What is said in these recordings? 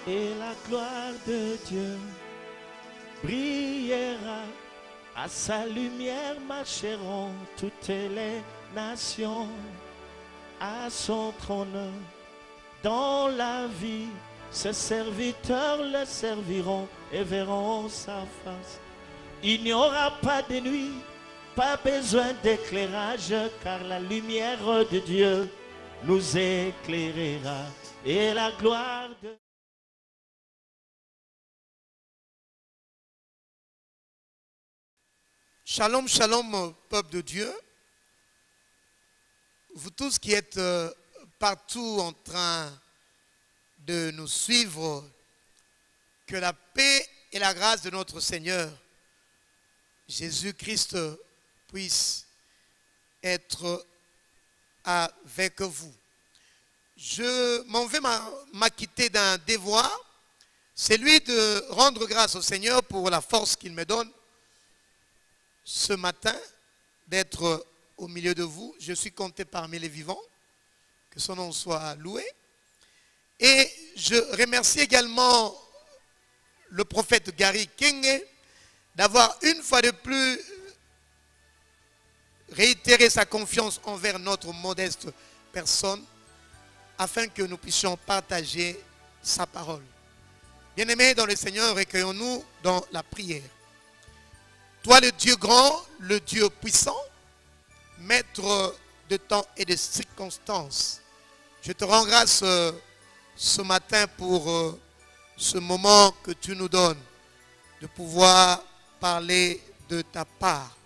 et la gloire de Dieu brillera. À sa lumière marcheront toutes les nations. À son trône, dans la vie, ses serviteurs le serviront et verront sa face. Il n'y aura pas de nuit, pas besoin d'éclairage, car la lumière de Dieu nous éclairera. Et la gloire de... Shalom, shalom, peuple de Dieu. Vous tous qui êtes partout en train de nous suivre, que la paix et la grâce de notre Seigneur Jésus-Christ puisse être avec vous. Je m'en vais m'acquitter d'un devoir, celui de rendre grâce au Seigneur pour la force qu'il me donne ce matin d'être au milieu de vous. Je suis compté parmi les vivants, que son nom soit loué. Et je remercie également le prophète Gary Kenge d'avoir une fois de plus réitéré sa confiance envers notre modeste personne afin que nous puissions partager sa parole. Bien-aimés dans le Seigneur, recueillons-nous dans la prière. Toi le Dieu grand, le Dieu puissant, maître de temps et de circonstances, je te rends grâce ce matin pour ce moment que tu nous donnes de pouvoir parler de ta part.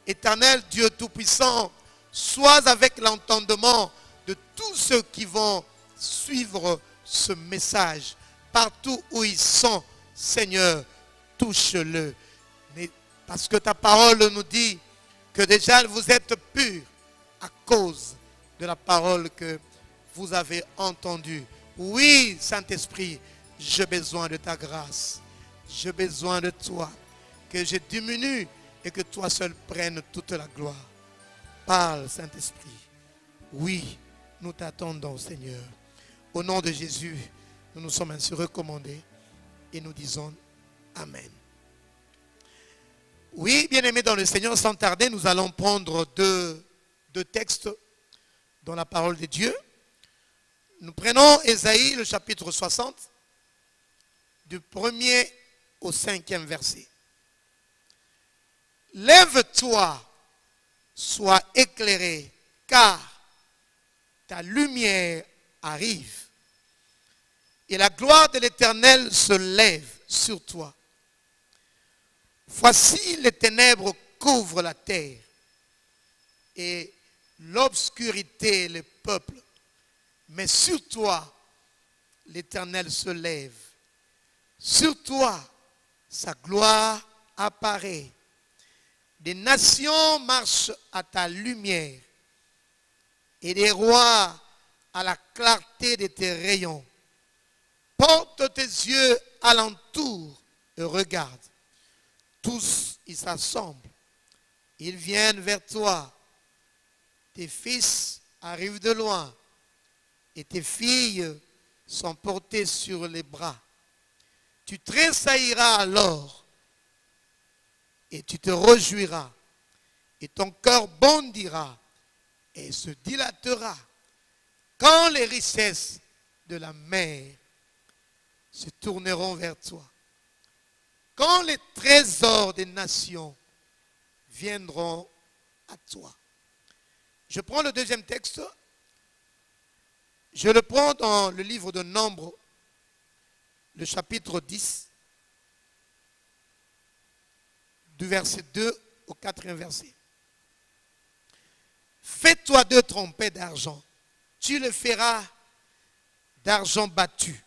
Éternel Dieu Tout-Puissant, sois avec l'entendement de tous ceux qui vont suivre ce message. Partout où ils sont, Seigneur, touche-le. Parce que ta parole nous dit que déjà vous êtes purs à cause de la parole que vous avez entendue. Oui, Saint-Esprit, j'ai besoin de ta grâce. J'ai besoin de toi. Que je diminue et que toi seul prennes toute la gloire. Parle, Saint-Esprit. Oui, nous t'attendons, Seigneur. Au nom de Jésus, nous nous sommes ainsi recommandés et nous disons Amen. Oui, bien-aimés dans le Seigneur, sans tarder, nous allons prendre deux textes dans la parole de Dieu. Nous prenons Ésaïe, le chapitre 60, du 1er au 5e verset. Lève-toi, sois éclairé, car ta lumière arrive, et la gloire de l'Éternel se lève sur toi. Voici les ténèbres couvrent la terre et l'obscurité les peuples. Mais sur toi, l'Éternel se lève. Sur toi, sa gloire apparaît. Des nations marchent à ta lumière et des rois à la clarté de tes rayons. Porte tes yeux alentour et regarde. Tous, ils s'assemblent. Ils viennent vers toi. Tes fils arrivent de loin. Et tes filles sont portées sur les bras. Tu tressailleras alors. Et tu te réjouiras. Et ton cœur bondira. Et se dilatera. Quand les richesses de la mer se tourneront vers toi. Quand les trésors des nations viendront à toi. Je prends le deuxième texte. Je le prends dans le livre de Nombres, le chapitre 10, du verset 2 au 4e verset. Fais-toi 2 trompettes d'argent. Tu le feras d'argent battu.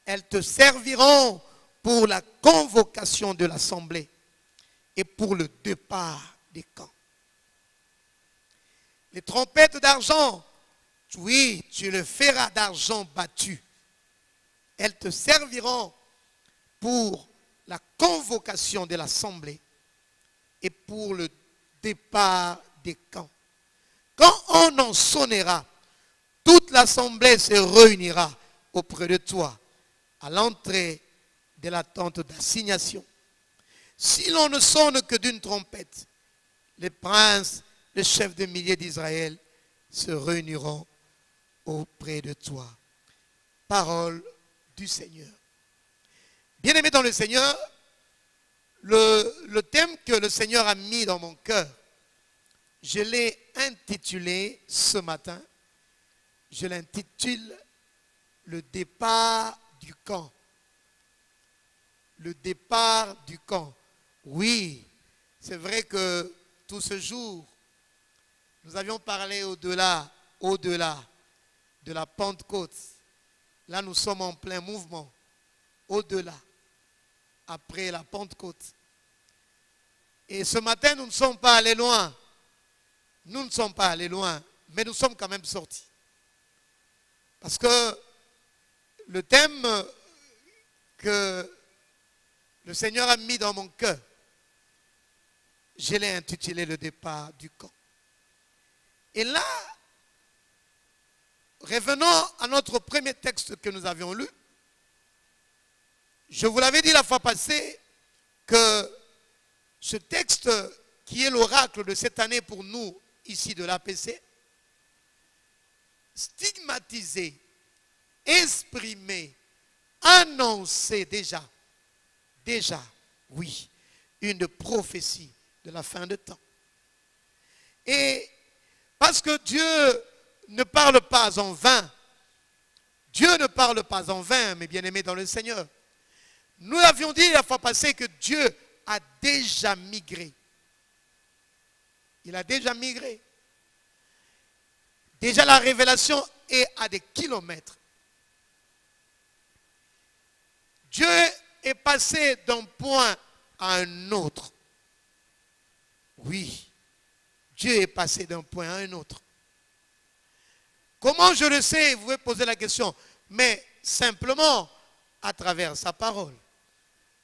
Elles te serviront pour la convocation de l'assemblée et pour le départ des camps. Les trompettes d'argent, oui, tu le feras d'argent battu. Elles te serviront pour la convocation de l'assemblée et pour le départ des camps. Quand on en sonnera, toute l'assemblée se réunira auprès de toi. à l'entrée de la tente d'assignation. Si l'on ne sonne que d'une trompette, les princes, les chefs de milliers d'Israël se réuniront auprès de toi. Parole du Seigneur. Bien-aimés dans le Seigneur, le thème que le Seigneur a mis dans mon cœur, je l'ai intitulé ce matin, je l'intitule le départ du camp. Le départ du camp. Oui, c'est vrai que tout ce jour, nous avions parlé au-delà de la Pentecôte. Là, nous sommes en plein mouvement. Au-delà, après la Pentecôte. Et ce matin, nous ne sommes pas allés loin. Nous ne sommes pas allés loin, mais nous sommes quand même sortis. Parce que le thème que le Seigneur a mis dans mon cœur, je l'ai intitulé le départ du camp. Et là, revenons à notre premier texte que nous avions lu. Je vous l'avais dit la fois passée que ce texte qui est l'oracle de cette année pour nous, ici de l'APC, stigmatisé, exprimé, annoncé déjà, oui, une prophétie de la fin de temps. Et parce que Dieu ne parle pas en vain, Dieu ne parle pas en vain, mes bien-aimés dans le Seigneur. Nous avions dit la fois passée que Dieu a déjà migré. Il a déjà migré. Déjà la révélation est à des kilomètres. Dieu est passé d'un point à un autre. Oui, Dieu est passé d'un point à un autre. Comment je le sais? Vous pouvez poser la question. Mais simplement à travers sa parole,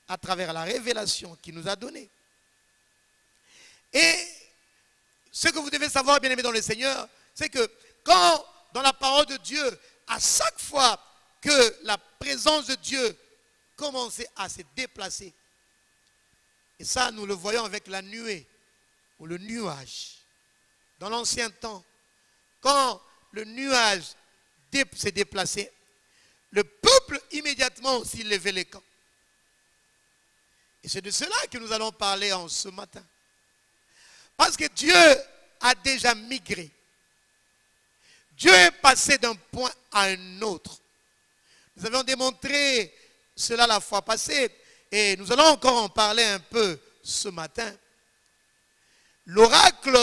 à travers la révélation qu'il nous a donnée. Et ce que vous devez savoir, bien-aimés dans le Seigneur, c'est que quand, dans la parole de Dieu, à chaque fois que la présence de Dieu commençait à se déplacer, et ça, nous le voyons avec la nuée ou le nuage. Dans l'ancien temps, quand le nuage s'est déplacé, le peuple immédiatement aussi levait les camps. Et c'est de cela que nous allons parler en ce matin. Parce que Dieu a déjà migré. Dieu est passé d'un point à un autre. Nous avions démontré cela la fois passée et nous allons encore en parler un peu ce matin. L'oracle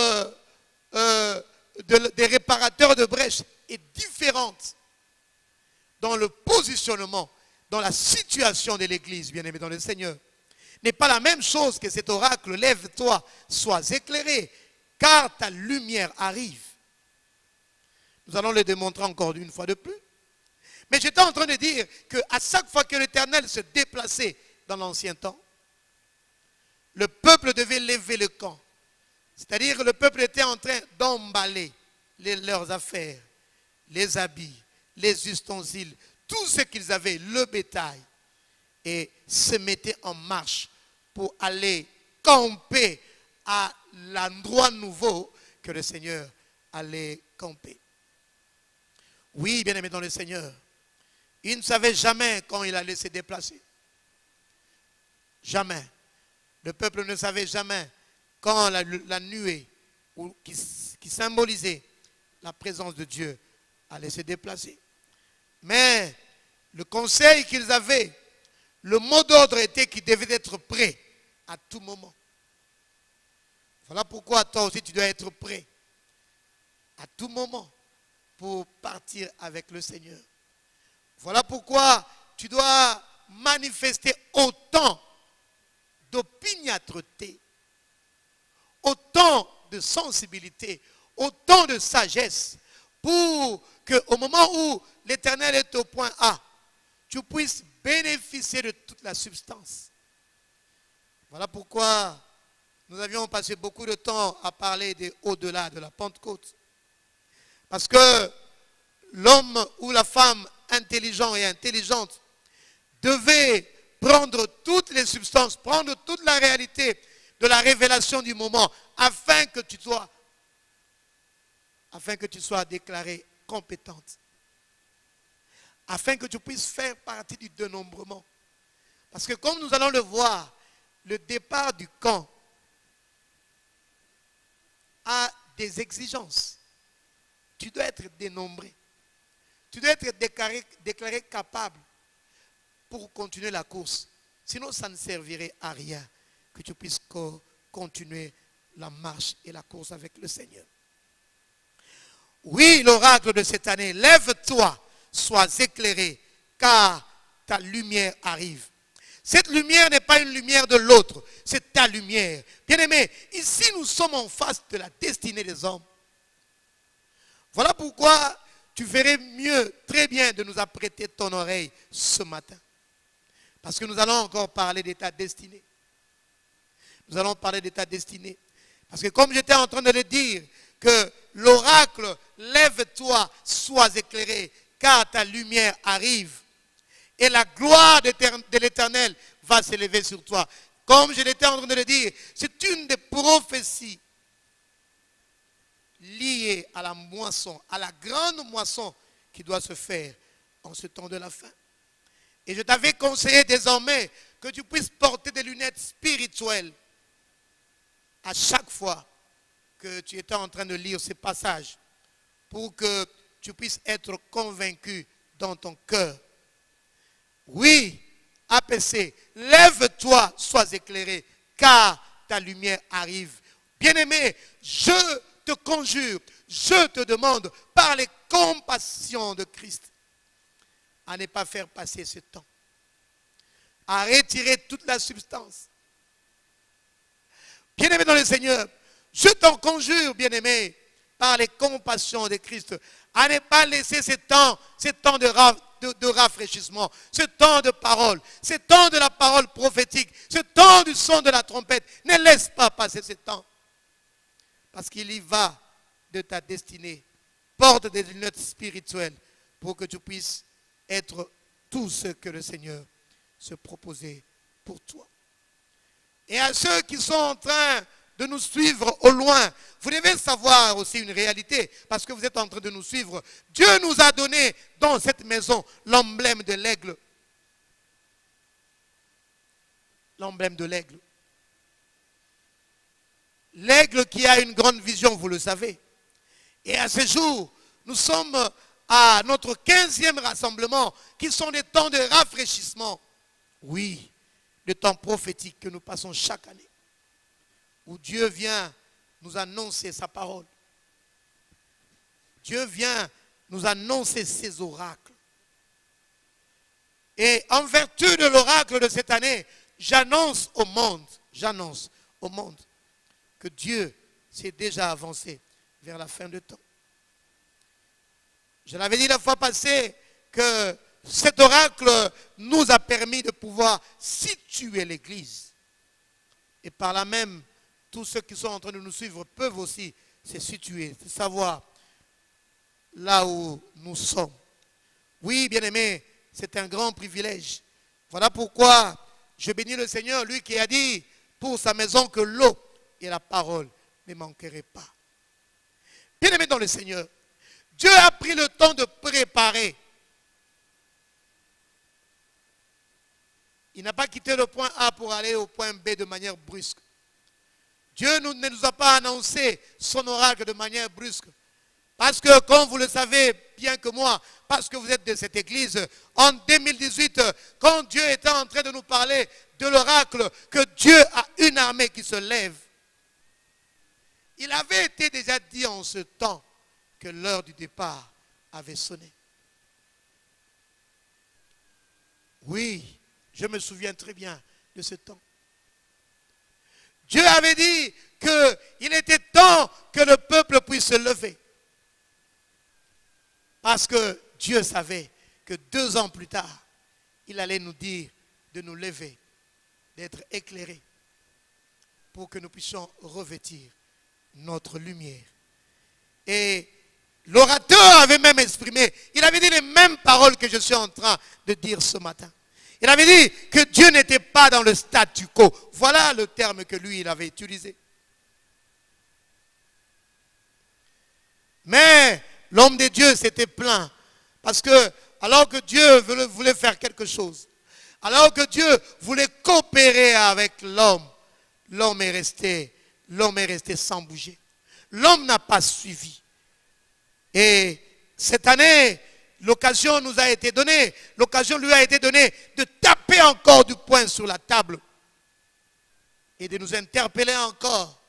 des réparateurs de brèches est différente dans le positionnement, dans la situation de l'Église, bien-aimé dans le Seigneur. N'est pas la même chose que cet oracle, lève-toi, sois éclairé, car ta lumière arrive. Nous allons le démontrer encore une fois de plus. Mais j'étais en train de dire qu'à chaque fois que l'Éternel se déplaçait dans l'ancien temps, le peuple devait lever le camp. C'est-à-dire que le peuple était en train d'emballer leurs affaires, les habits, les ustensiles, tout ce qu'ils avaient, le bétail, et se mettaient en marche pour aller camper à l'endroit nouveau que le Seigneur allait camper. Oui, bien-aimé dans le Seigneur, il ne savait jamais quand il allait se déplacer. Jamais. Le peuple ne savait jamais quand la nuée qui symbolisait la présence de Dieu allait se déplacer. Mais le conseil qu'ils avaient, le mot d'ordre était qu'ils devaient être prêts à tout moment. Voilà pourquoi toi aussi tu dois être prêt à tout moment pour partir avec le Seigneur. Voilà pourquoi tu dois manifester autant d'opiniâtreté, autant de sensibilité, autant de sagesse pour qu'au moment où l'Éternel est au point A, tu puisses bénéficier de toute la substance. Voilà pourquoi nous avions passé beaucoup de temps à parler des au-delà de la Pentecôte. Parce que l'homme ou la femme intelligent et intelligente devait prendre toutes les substances, prendre toute la réalité de la révélation du moment, afin que tu sois déclarée compétente, afin que tu puisses faire partie du dénombrement. Parce que comme nous allons le voir, le départ du camp a des exigences. Tu dois être dénombré. Tu dois être déclaré capable pour continuer la course. Sinon, ça ne servirait à rien que tu puisses continuer la marche et la course avec le Seigneur. Oui, l'oracle de cette année, lève-toi, sois éclairé, car ta lumière arrive. Cette lumière n'est pas une lumière de l'autre, c'est ta lumière. Bien-aimé, ici nous sommes en face de la destinée des hommes. Voilà pourquoi tu ferais mieux, très bien, de nous apprêter ton oreille ce matin. Parce que nous allons encore parler de ta destinée. Nous allons parler de ta destinée. Parce que comme j'étais en train de le dire, que l'oracle, lève-toi, sois éclairé, car ta lumière arrive. Et la gloire de l'Éternel va s'élever sur toi. Comme je l'étais en train de le dire, c'est une des prophéties liées à la moisson, à la grande moisson qui doit se faire en ce temps de la fin. Et je t'avais conseillé désormais que tu puisses porter des lunettes spirituelles à chaque fois que tu étais en train de lire ces passages pour que tu puisses être convaincu dans ton cœur. Oui, APC, lève-toi, sois éclairé, car ta lumière arrive. Bien-aimé, je te conjure, je te demande, par les compassions de Christ, à ne pas faire passer ce temps, à retirer toute la substance. Bien-aimé dans le Seigneur, je t'en conjure, bien-aimé, par les compassions de Christ, à ne pas laisser ce temps de rafraîchissement, ce temps de parole, ce temps de la parole prophétique, ce temps du son de la trompette. Ne laisse pas passer ce temps. Parce qu'il y va de ta destinée. Porte des lunettes spirituelles pour que tu puisses être tout ce que le Seigneur se proposait pour toi. Et à ceux qui sont en train de nous suivre au loin, vous devez savoir aussi une réalité, parce que vous êtes en train de nous suivre. Dieu nous a donné dans cette maison l'emblème de l'aigle. L'emblème de l'aigle. L'aigle qui a une grande vision, vous le savez. Et à ce jour, nous sommes à notre 15e rassemblement, qui sont des temps de rafraîchissement. Oui, des temps prophétiques que nous passons chaque année, où Dieu vient nous annoncer sa parole. Dieu vient nous annoncer ses oracles. Et en vertu de l'oracle de cette année, j'annonce au monde que Dieu s'est déjà avancé vers la fin de temps. Je l'avais dit la fois passée que cet oracle nous a permis de pouvoir situer l'Église. Et par là même, tous ceux qui sont en train de nous suivre peuvent aussi se situer, savoir là où nous sommes. Oui, bien-aimés, c'est un grand privilège. Voilà pourquoi je bénis le Seigneur, lui qui a dit pour sa maison que l'eau et la parole ne manqueraient pas. Bien-aimés dans le Seigneur, Dieu a pris le temps de préparer. Il n'a pas quitté le point A pour aller au point B de manière brusque. Dieu ne nous a pas annoncé son oracle de manière brusque. Parce que, comme vous le savez bien que moi, parce que vous êtes de cette église, en 2018, quand Dieu était en train de nous parler de l'oracle, que Dieu a une armée qui se lève, il avait été déjà dit en ce temps que l'heure du départ avait sonné. Oui, je me souviens très bien de ce temps. Dieu avait dit qu'il était temps que le peuple puisse se lever. Parce que Dieu savait que 2 ans plus tard, il allait nous dire de nous lever, d'être éclairés, pour que nous puissions revêtir notre lumière. Et l'orateur avait même exprimé, il avait dit les mêmes paroles que je suis en train de dire ce matin. Il avait dit que Dieu n'était pas dans le statu quo. Voilà le terme que lui, il avait utilisé. Mais l'homme de Dieu s'était plaint. Parce que, alors que Dieu voulait faire quelque chose, alors que Dieu voulait coopérer avec l'homme, l'homme est resté sans bouger. L'homme n'a pas suivi. Et cette année, l'occasion nous a été donnée, l'occasion lui a été donnée de taper encore du poing sur la table et de nous interpeller encore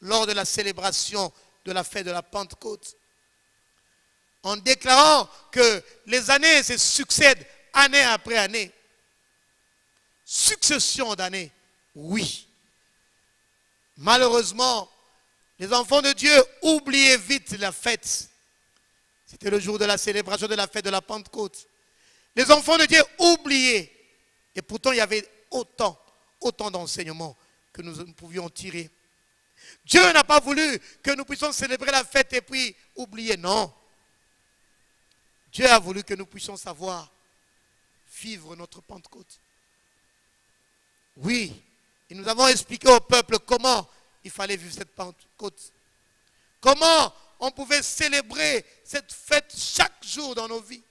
lors de la célébration de la fête de la Pentecôte. En déclarant que les années se succèdent année après année. Succession d'années, oui. Malheureusement, les enfants de Dieu oubliaient vite la fête. C'était le jour de la célébration de la fête de la Pentecôte. Les enfants de Dieu oubliaient. Et pourtant, il y avait autant d'enseignements que nous pouvions tirer. Dieu n'a pas voulu que nous puissions célébrer la fête et puis oublier. Non. Dieu a voulu que nous puissions savoir vivre notre Pentecôte. Oui. Et nous avons expliqué au peuple comment il fallait vivre cette Pentecôte. Comment on pouvait célébrer cette fête chaque jour dans nos vies.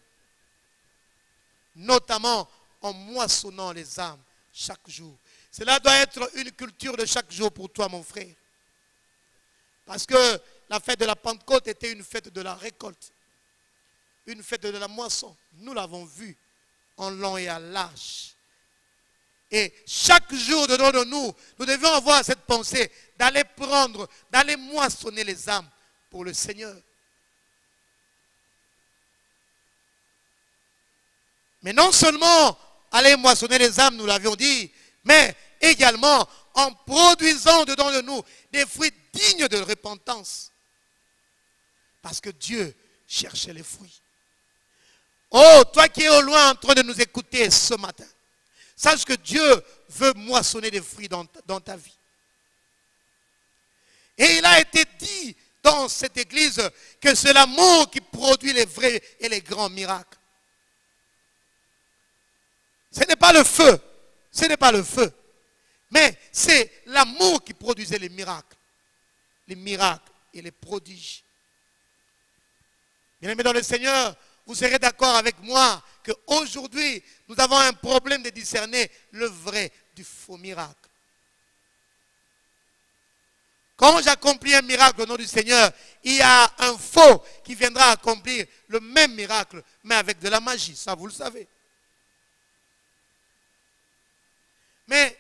Notamment en moissonnant les âmes chaque jour. Cela doit être une culture de chaque jour pour toi, mon frère. Parce que la fête de la Pentecôte était une fête de la récolte. Une fête de la moisson. Nous l'avons vu en long et en large. Et chaque jour de nous, nous devions avoir cette pensée d'aller prendre, d'aller moissonner les âmes pour le Seigneur. Mais non seulement aller moissonner les âmes, nous l'avions dit, mais également en produisant dedans de nous des fruits dignes de repentance. Parce que Dieu cherchait les fruits. Oh, toi qui es au loin en train de nous écouter ce matin, sache que Dieu veut moissonner des fruits dans ta vie. Et il a été dit dans cette église que c'est l'amour qui produit les vrais et les grands miracles. Ce n'est pas le feu, ce n'est pas le feu, mais c'est l'amour qui produisait les miracles et les prodiges. Bien-aimés dans le Seigneur, vous serez d'accord avec moi qu'aujourd'hui, nous avons un problème de discerner le vrai du faux miracle. Quand j'accomplis un miracle au nom du Seigneur, il y a un faux qui viendra accomplir le même miracle, mais avec de la magie. Ça, vous le savez. Mais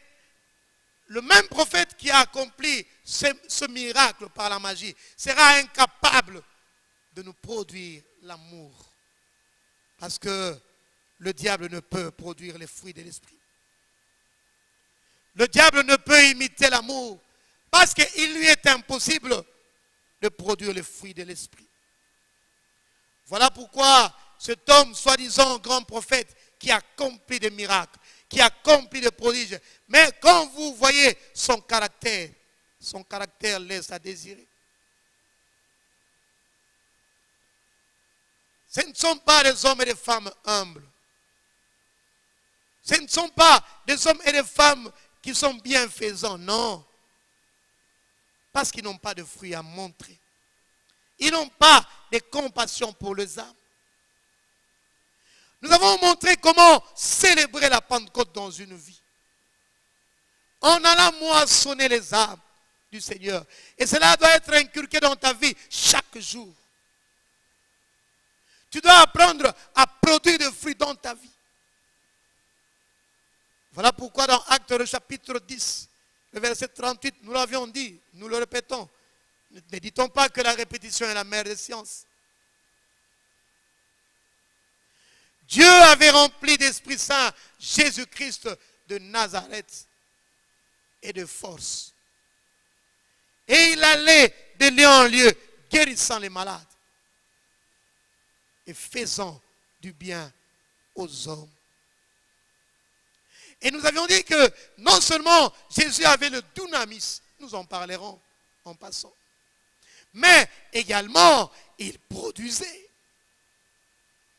le même prophète qui a accompli ce miracle par la magie sera incapable de nous produire l'amour. Parce que le diable ne peut produire les fruits de l'esprit. Le diable ne peut imiter l'amour parce qu'il lui est impossible de produire les fruits de l'esprit. Voilà pourquoi cet homme, soi-disant grand prophète, qui accomplit des miracles, qui accomplit des prodiges, mais quand vous voyez son caractère laisse à désirer. Ce ne sont pas des hommes et des femmes humbles. Ce ne sont pas des hommes et des femmes qui sont bienfaisants, non. Parce qu'ils n'ont pas de fruits à montrer. Ils n'ont pas de compassion pour les âmes. Nous avons montré comment célébrer la Pentecôte dans une vie. En allant moissonner les âmes du Seigneur. Et cela doit être inculqué dans ta vie chaque jour. Tu dois apprendre à produire des fruits dans ta vie. Voilà pourquoi dans Actes le chapitre 10, le verset 38, nous l'avions dit, nous le répétons. Ne dit-on pas que la répétition est la mère des sciences? Dieu avait rempli d'Esprit Saint Jésus-Christ de Nazareth et de force. Et il allait de lieu en lieu, guérissant les malades et faisant du bien aux hommes. Et nous avions dit que non seulement Jésus avait le dunamis, nous en parlerons en passant, mais également il produisait.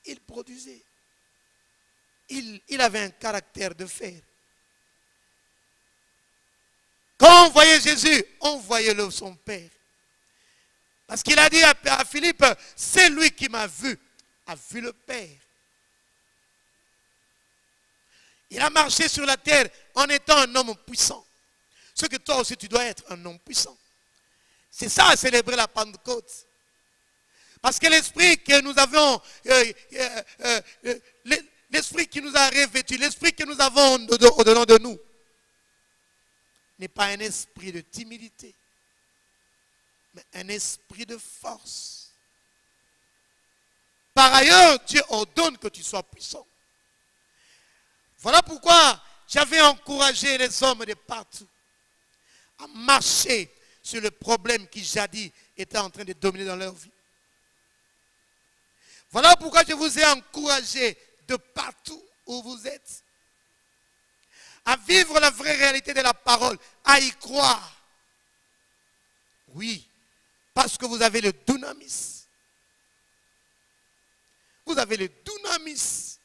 Il produisait. il avait un caractère de fer. Quand on voyait Jésus, on voyait son Père. Parce qu'il a dit à Philippe, c'est lui qui m'a vu, a vu le Père. Il a marché sur la terre en étant un homme puissant. Ce que toi aussi tu dois être, un homme puissant. C'est ça, célébrer la Pentecôte. Parce que l'esprit que nous avons, l'esprit qui nous a revêtus, l'esprit que nous avons au-dedans de nous, n'est pas un esprit de timidité, mais un esprit de force. Par ailleurs, Dieu ordonne que tu sois puissant. Voilà pourquoi j'avais encouragé les hommes de partout à marcher sur le problème qui jadis était en train de dominer dans leur vie. Voilà pourquoi je vous ai encouragé de partout où vous êtes à vivre la vraie réalité de la parole, à y croire. Oui, parce que vous avez le dunamis. Vous avez le dunamis.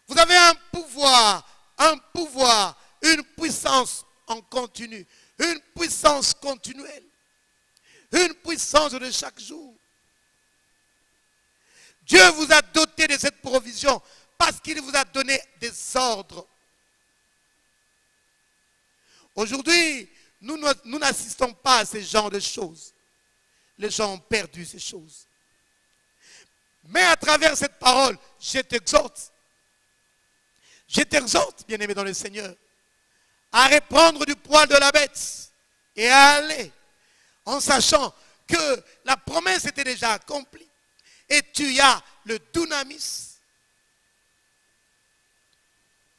Vous avez un pouvoir, une puissance en continu, une puissance continuelle, une puissance de chaque jour. Dieu vous a doté de cette provision parce qu'il vous a donné des ordres. Aujourd'hui, nous n'assistons pas à ce genre de choses. Les gens ont perdu ces choses. Mais à travers cette parole, je t'exhorte, bien-aimé dans le Seigneur, à reprendre du poil de la bête et à aller en sachant que la promesse était déjà accomplie. Et tu as le dunamis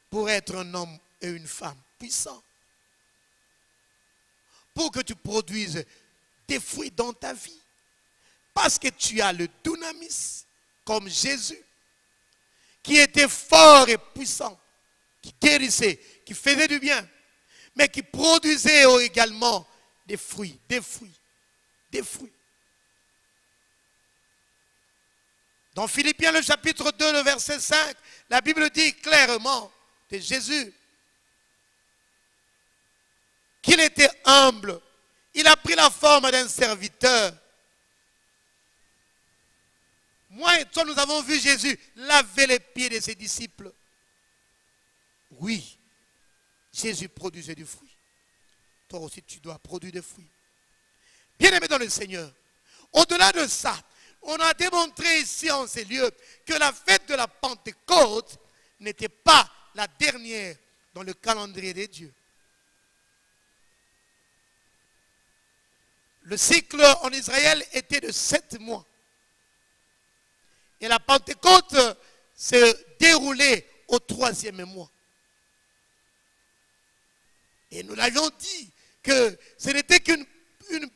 pour être un homme et une femme puissants. Pour que tu produises des fruits dans ta vie. Parce que tu as le dunamis comme Jésus, qui était fort et puissant, qui guérissait, qui faisait du bien, mais qui produisait également des fruits. Dans Philippiens, le chapitre 2, le verset 5, la Bible dit clairement de Jésus qu'il était humble. Il a pris la forme d'un serviteur. Moi et toi, nous avons vu Jésus laver les pieds de ses disciples. Oui, Jésus produisait du fruit. Toi aussi, tu dois produire des fruits. Bien-aimé dans le Seigneur, au-delà de ça, on a démontré ici en ces lieux que la fête de la Pentecôte n'était pas la dernière dans le calendrier des dieux. Le cycle en Israël était de 7 mois. Et la Pentecôte se déroulait au 3e mois. Et nous l'avions dit que ce n'était qu'une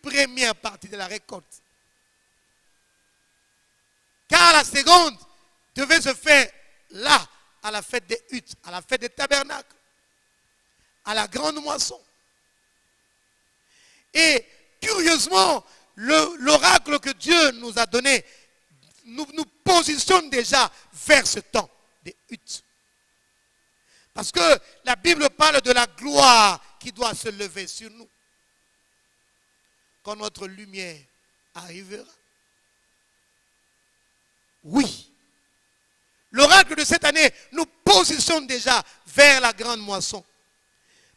première partie de la récolte. Car la seconde devait se faire là, à la fête des huttes, à la fête des tabernacles, à la grande moisson. Et curieusement, l'oracle que Dieu nous a donné nous positionne déjà vers ce temps des huttes. Parce que la Bible parle de la gloire qui doit se lever sur nous quand notre lumière arrivera. Oui, l'oracle de cette année nous positionne déjà vers la grande moisson.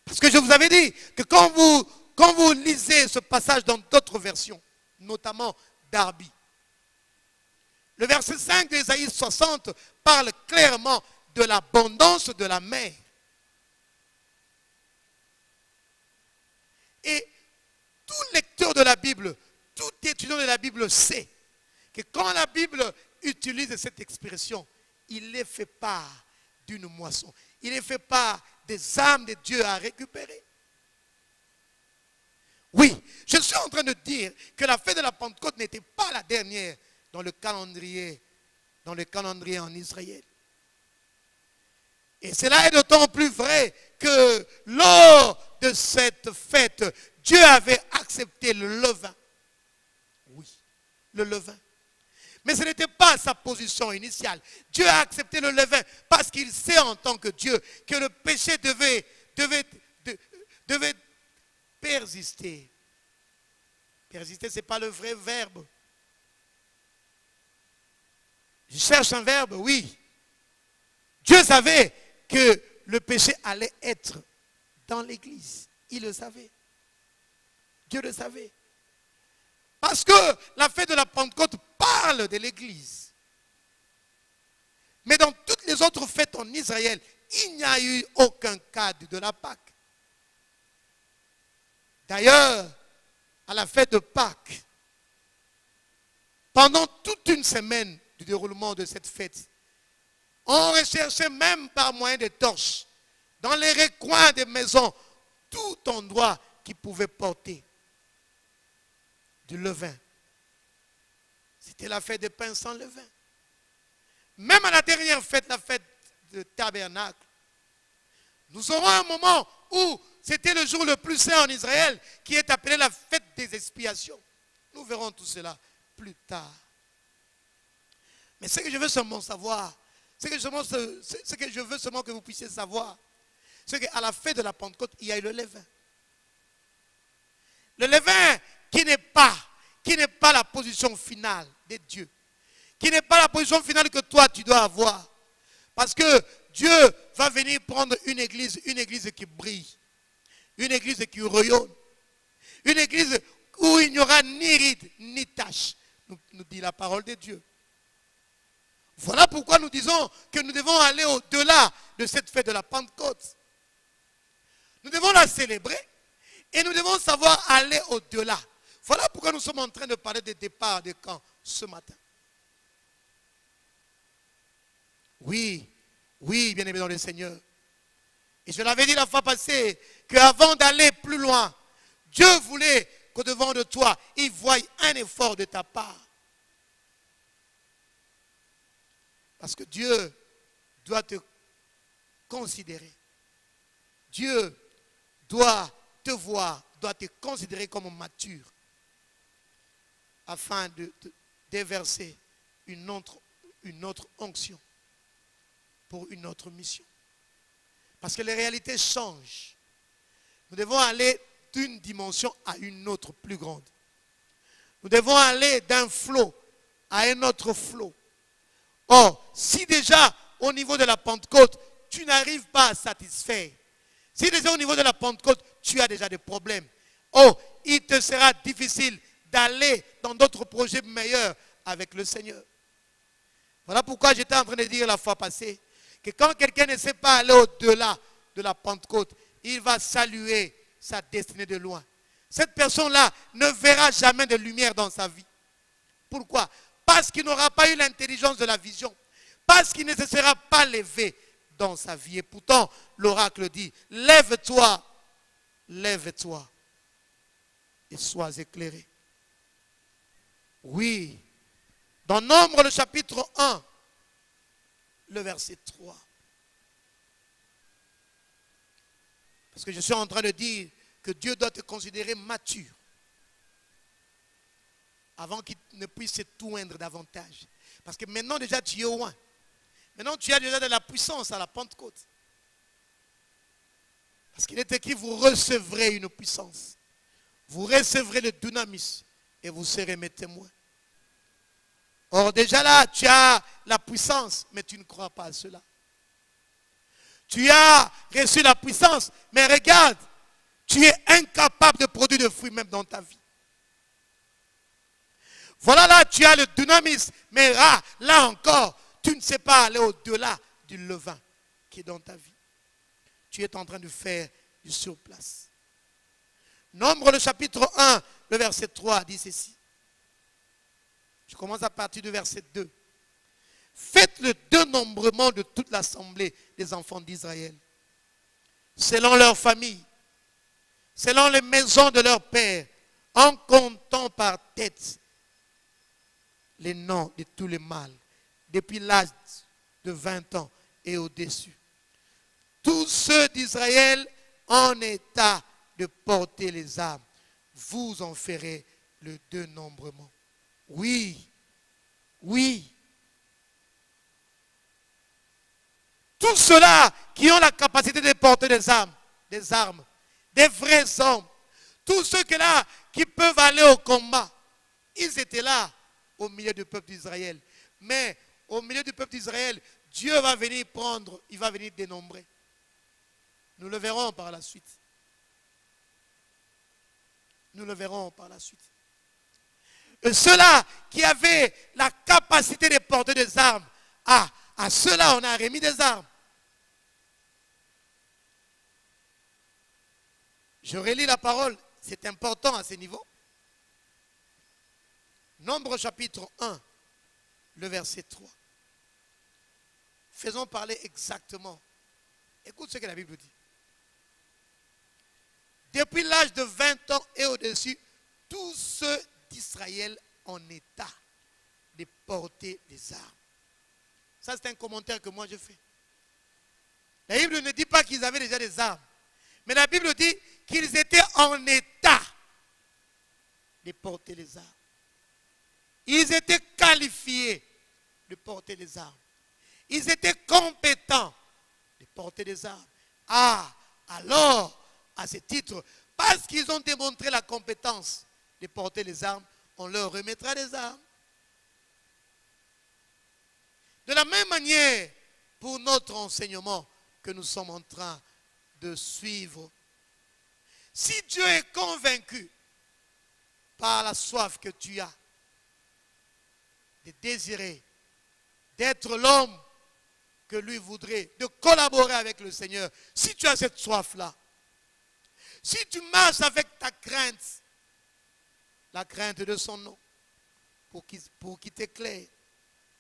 Parce que je vous avais dit que quand vous lisez ce passage dans d'autres versions, notamment Darby, le verset 5 d'Ésaïe 60 parle clairement de l'abondance de la mer. Et tout lecteur de la Bible, tout étudiant de la Bible sait que quand la Bible utilise cette expression, il ne fait part d'une moisson. Il ne fait part des âmes de Dieu à récupérer. Oui, je suis en train de dire que la fête de la Pentecôte n'était pas la dernière dans le calendrier en Israël. Et cela est d'autant plus vrai que lors de cette fête, Dieu avait accepté le levain. Oui, le levain. Mais ce n'était pas sa position initiale. Dieu a accepté le levain parce qu'il sait en tant que Dieu que le péché devait persister. Persister, ce n'est pas le vrai verbe. Je cherche un verbe, oui. Dieu savait que le péché allait être dans l'église. Il le savait. Dieu le savait. Parce que la fête de la Pentecôte parle de l'église. Mais dans toutes les autres fêtes en Israël, il n'y a eu aucun cadre de la Pâque. D'ailleurs, à la fête de Pâques, pendant toute une semaine du déroulement de cette fête, on recherchait même par moyen de torches, dans les recoins des maisons, tout endroit qui pouvait porter du levain. C'était la fête des pains sans levain. Même à la dernière fête, la fête de tabernacle, nous aurons un moment où c'était le jour le plus saint en Israël, qui est appelé la fête des expiations. Nous verrons tout cela plus tard. Mais ce que je veux seulement savoir, ce que je veux seulement que vous puissiez savoir, c'est qu'à la fête de la Pentecôte, il y a eu le levain. Le levain qui n'est pas la position finale de Dieu, qui n'est pas la position finale que toi tu dois avoir. Parce que Dieu va venir prendre une église qui brille, une église qui rayonne, une église où il n'y aura ni ride ni tache, nous dit la parole de Dieu. Voilà pourquoi nous disons que nous devons aller au-delà de cette fête de la Pentecôte. Nous devons la célébrer et nous devons savoir aller au-delà. Voilà pourquoi nous sommes en train de parler des départs de camp ce matin. Oui, bien-aimés dans le Seigneur. Et je l'avais dit la fois passée, qu'avant d'aller plus loin, Dieu voulait qu'au devant de toi, il voie un effort de ta part. Parce que Dieu doit te considérer. Dieu doit te voir, doit te considérer comme mature, afin de déverser une autre onction pour une autre mission. Parce que les réalités changent. Nous devons aller d'une dimension à une autre plus grande. Nous devons aller d'un flot à un autre flot. Or, si déjà au niveau de la Pentecôte, tu n'arrives pas à satisfaire, si déjà au niveau de la Pentecôte, tu as déjà des problèmes, il te sera difficile d'aller dans d'autres projets meilleurs avec le Seigneur. Voilà pourquoi j'étais en train de dire la fois passée que quand quelqu'un ne sait pas aller au-delà de la Pentecôte, il va saluer sa destinée de loin. Cette personne-là ne verra jamais de lumière dans sa vie. Pourquoi? Parce qu'il n'aura pas eu l'intelligence de la vision. Parce qu'il ne se sera pas levé dans sa vie. Et pourtant, l'oracle dit, lève-toi, lève-toi et sois éclairé. Oui, dans Nombre, le chapitre 1, le verset 3. Parce que je suis en train de dire que Dieu doit te considérer mature avant qu'il ne puisse se toindre davantage. Parce que maintenant déjà tu es au loin. Maintenant tu as déjà de la puissance à la Pentecôte. Parce qu'il est écrit, vous recevrez une puissance. Vous recevrez le dynamis et vous serez mes témoins. Or déjà là, tu as la puissance, mais tu ne crois pas à cela. Tu as reçu la puissance, mais regarde, tu es incapable de produire de fruits même dans ta vie. Voilà là, tu as le dynamis, mais là encore, tu ne sais pas aller au-delà du levain qui est dans ta vie. Tu es en train de faire du surplace. Nombre le chapitre 1, le verset 3 dit ceci. Je commence à partir du verset 2. Faites le dénombrement de toute l'assemblée des enfants d'Israël, selon leur famille, selon les maisons de leurs pères, en comptant par tête les noms de tous les mâles, depuis l'âge de 20 ans et au-dessus. Tous ceux d'Israël en état de porter les armes, vous en ferez le dénombrement. Oui, Oui. Tous ceux-là qui ont la capacité de porter des armes, des vrais hommes, tous ceux-là qui peuvent aller au combat, ils étaient là au milieu du peuple d'Israël. Mais au milieu du peuple d'Israël, Dieu va venir prendre, il va venir dénombrer. Nous le verrons par la suite. Nous le verrons par la suite. Et ceux-là qui avaient la capacité de porter des armes, à ceux-là on a remis des armes. Je relis la parole, c'est important à ce niveau. Nombre chapitre 1, le verset 3. Faisons parler exactement. Écoute ce que la Bible dit. Depuis l'âge de 20 ans et au-dessus, tous ceux d'Israël en état de porter des armes. Ça, c'est un commentaire que moi je fais. La Bible ne dit pas qu'ils avaient déjà des armes. Mais la Bible dit qu'ils étaient en état de porter les armes. Ils étaient qualifiés de porter les armes. Ils étaient compétents de porter des armes. Ah, alors, à ce titre, parce qu'ils ont démontré la compétence de porter les armes, on leur remettra les armes. De la même manière, pour notre enseignement que nous sommes en train de suivre, si Dieu est convaincu par la soif que tu as de désirer, d'être l'homme que lui voudrait, de collaborer avec le Seigneur, si tu as cette soif-là, si tu marches avec ta crainte, la crainte de son nom, pour qu'il t'éclaire,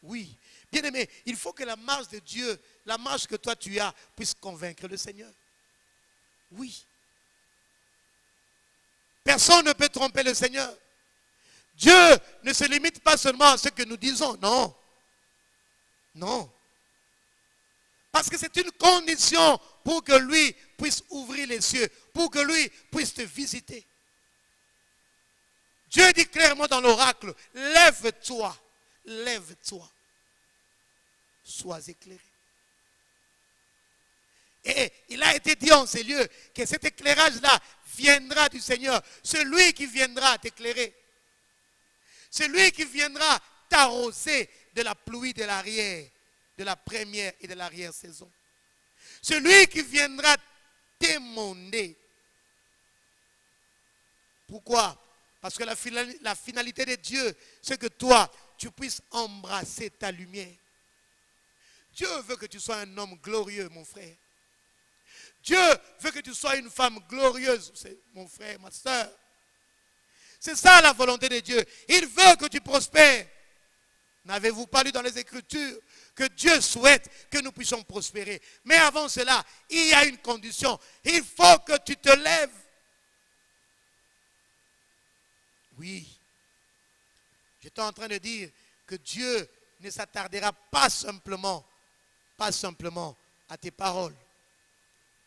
oui. Bien aimé, il faut que la marche de Dieu, la marche que toi tu as, puisse convaincre le Seigneur. Oui. Personne ne peut tromper le Seigneur. Dieu ne se limite pas seulement à ce que nous disons, non. Non. Parce que c'est une condition pour que lui puisse ouvrir les cieux, pour que lui puisse te visiter. Dieu dit clairement dans l'oracle, lève-toi, lève-toi, sois éclairé. Et il a été dit en ces lieux que cet éclairage-là viendra du Seigneur. Celui qui viendra t'éclairer. Celui qui viendra t'arroser de la pluie de l'arrière, de la première et de l'arrière-saison. Celui qui viendra t'émonder. Pourquoi? Parce que la finalité de Dieu, c'est que toi, tu puisses embrasser ta lumière. Dieu veut que tu sois un homme glorieux, mon frère. Dieu veut que tu sois une femme glorieuse, mon frère, ma soeur. C'est ça la volonté de Dieu. Il veut que tu prospères. N'avez-vous pas lu dans les Écritures que Dieu souhaite que nous puissions prospérer? Mais avant cela, il y a une condition. Il faut que tu te lèves. Oui. J'étais en train de dire que Dieu ne s'attardera pas simplement à tes paroles.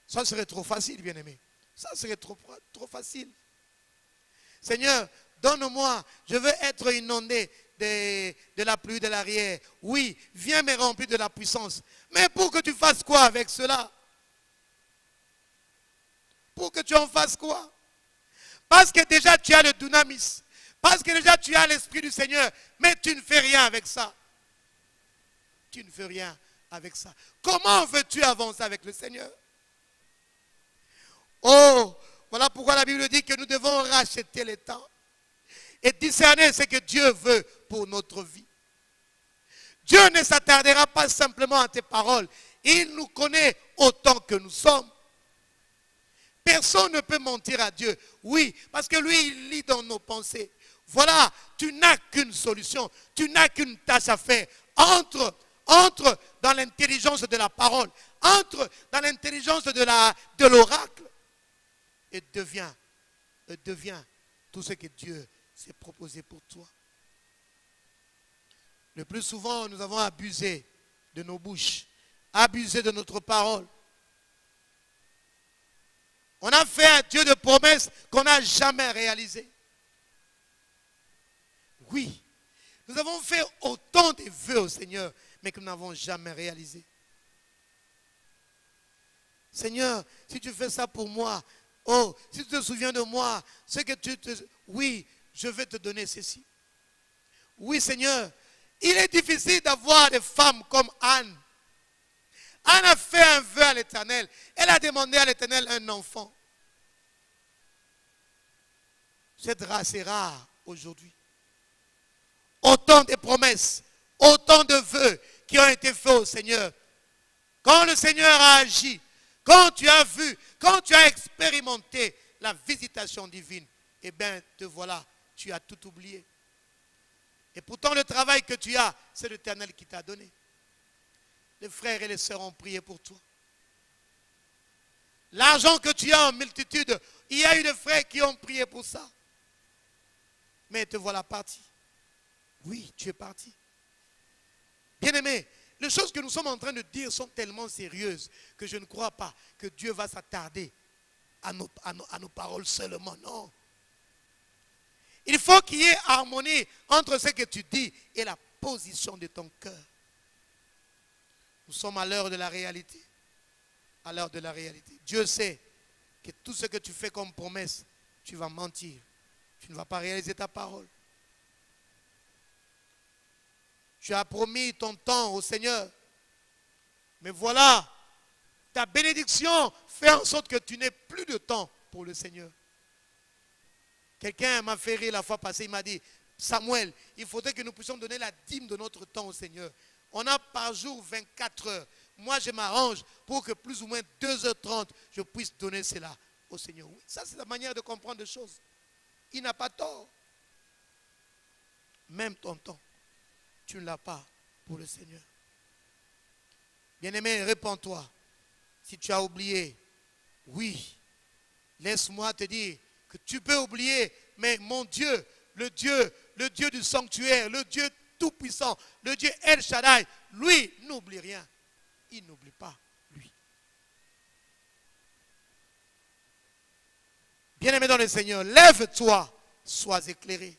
Ça serait trop facile, bien-aimé. Ça serait trop facile. Seigneur, donne-moi, je veux être inondé de la pluie de l'arrière. Oui, viens me remplir de la puissance. Mais pour que tu fasses quoi avec cela? Pour que tu en fasses quoi? Parce que déjà tu as le dunamis. Parce que déjà tu as l'Esprit du Seigneur. Mais tu ne fais rien avec ça. Tu ne fais rien avec ça. Comment veux-tu avancer avec le Seigneur? Oh, voilà pourquoi la Bible dit que nous devons racheter le temps et discerner ce que Dieu veut pour notre vie. Dieu ne s'attardera pas simplement à tes paroles. Il nous connaît autant que nous sommes. Personne ne peut mentir à Dieu. Oui, parce que lui, il lit dans nos pensées. Voilà, tu n'as qu'une solution. Tu n'as qu'une tâche à faire. Entre dans l'intelligence de la parole. Entre dans l'intelligence de l'oracle. Et deviens tout ce que Dieu s'est proposé pour toi. Le plus souvent, nous avons abusé de nos bouches, abusé de notre parole. On a fait un Dieu de promesses qu'on n'a jamais réalisé. Oui, Nous avons fait autant de vœux au Seigneur, mais que nous n'avons jamais réalisé. Seigneur, si tu fais ça pour moi, oh, si tu te souviens de moi, c'est que oui, je vais te donner ceci. Oui, Seigneur, il est difficile d'avoir des femmes comme Anne. Anne a fait un vœu à l'Éternel. Elle a demandé à l'Éternel un enfant. Cette race est rare aujourd'hui. Autant de promesses, autant de vœux qui ont été faits au Seigneur. Quand le Seigneur a agi, quand tu as vu, quand tu as expérimenté la visitation divine, eh bien, te voilà, tu as tout oublié. Et pourtant, le travail que tu as, c'est l'Éternel qui t'a donné. Les frères et les sœurs ont prié pour toi. L'argent que tu as en multitude, il y a eu des frères qui ont prié pour ça. Mais te voilà parti. Oui, tu es parti. Bien-aimé, les choses que nous sommes en train de dire sont tellement sérieuses que je ne crois pas que Dieu va s'attarder à nos paroles seulement. Non. Il faut qu'il y ait harmonie entre ce que tu dis et la position de ton cœur. Nous sommes à l'heure de la réalité. À l'heure de la réalité. Dieu sait que tout ce que tu fais comme promesse, tu vas mentir. Tu ne vas pas réaliser ta parole. Tu as promis ton temps au Seigneur. Mais voilà, ta bénédiction fait en sorte que tu n'aies plus de temps pour le Seigneur. Quelqu'un m'a fait rire la fois passée, il m'a dit, Samuel, il faudrait que nous puissions donner la dîme de notre temps au Seigneur. On a par jour 24 heures. Moi, je m'arrange pour que plus ou moins 2h30, je puisse donner cela au Seigneur. Oui, ça, c'est la manière de comprendre les choses. Il n'a pas tort. Même ton temps, tu ne l'as pas pour le Seigneur. Bien-aimé, réponds-toi. Si tu as oublié, oui, laisse-moi te dire que tu peux oublier, mais mon Dieu, le Dieu du sanctuaire, le Dieu tout-puissant, le Dieu El Shaddai, lui, n'oublie rien. Il n'oublie pas, lui. Bien-aimé dans le Seigneur, lève-toi, sois éclairé,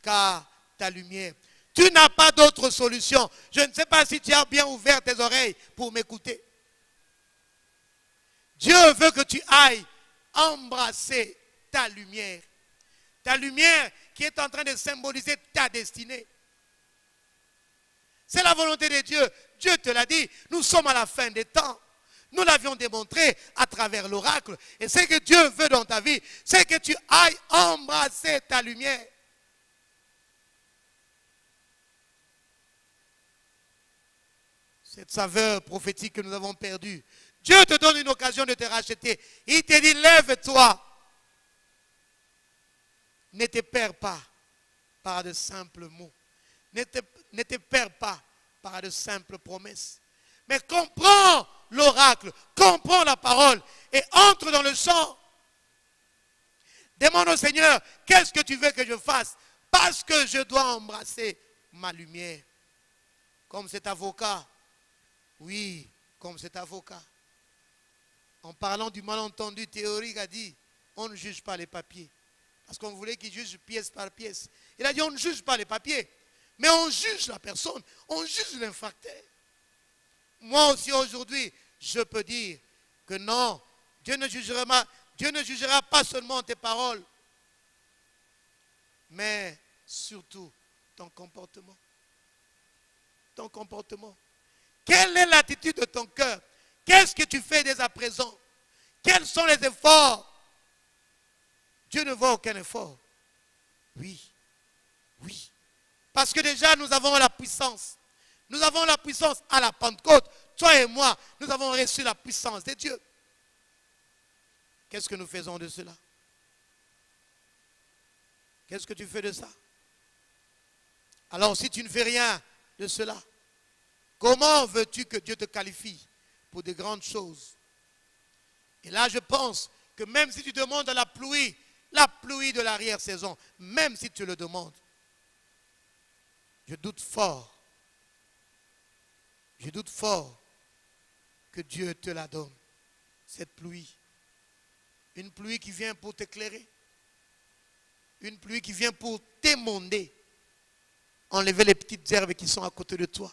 car ta lumière. Tu n'as pas d'autre solution. Je ne sais pas si tu as bien ouvert tes oreilles pour m'écouter. Dieu veut que tu ailles embrasser ta lumière. Ta lumière qui est en train de symboliser ta destinée. C'est la volonté de Dieu. Dieu te l'a dit. Nous sommes à la fin des temps. Nous l'avions démontré à travers l'oracle. Et ce que Dieu veut dans ta vie, c'est que tu ailles embrasser ta lumière. Cette saveur prophétique que nous avons perdue. Dieu te donne une occasion de te racheter. Il te dit, lève-toi. Ne te perds pas par de simples mots. Ne te perds pas par de simples promesses. Mais comprends l'oracle, comprends la parole et entre dans le champ. Demande au Seigneur, qu'est-ce que tu veux que je fasse? Parce que je dois embrasser ma lumière. Comme cet avocat. Oui, comme cet avocat. En parlant du malentendu théorique, a dit, on ne juge pas les papiers. Parce qu'on voulait qu'il juge pièce par pièce. Il a dit, on ne juge pas les papiers, mais on juge la personne, on juge l'infracteur. Moi aussi aujourd'hui, je peux dire que non, Dieu ne jugera pas seulement tes paroles, mais surtout ton comportement. Ton comportement. Quelle est l'attitude de ton cœur? Qu'est-ce que tu fais dès à présent? Quels sont les efforts? Dieu ne voit aucun effort. Oui, oui. Parce que déjà nous avons la puissance. Nous avons la puissance à la Pentecôte. Toi et moi, nous avons reçu la puissance de Dieu. Qu'est-ce que nous faisons de cela? Qu'est-ce que tu fais de ça? Alors si tu ne fais rien de cela, comment veux-tu que Dieu te qualifie pour de grandes choses? Et là je pense que même si tu demandes la pluie de l'arrière-saison, même si tu le demandes, je doute fort que Dieu te la donne, cette pluie. Une pluie qui vient pour t'éclairer, une pluie qui vient pour t'émonder, enlever les petites herbes qui sont à côté de toi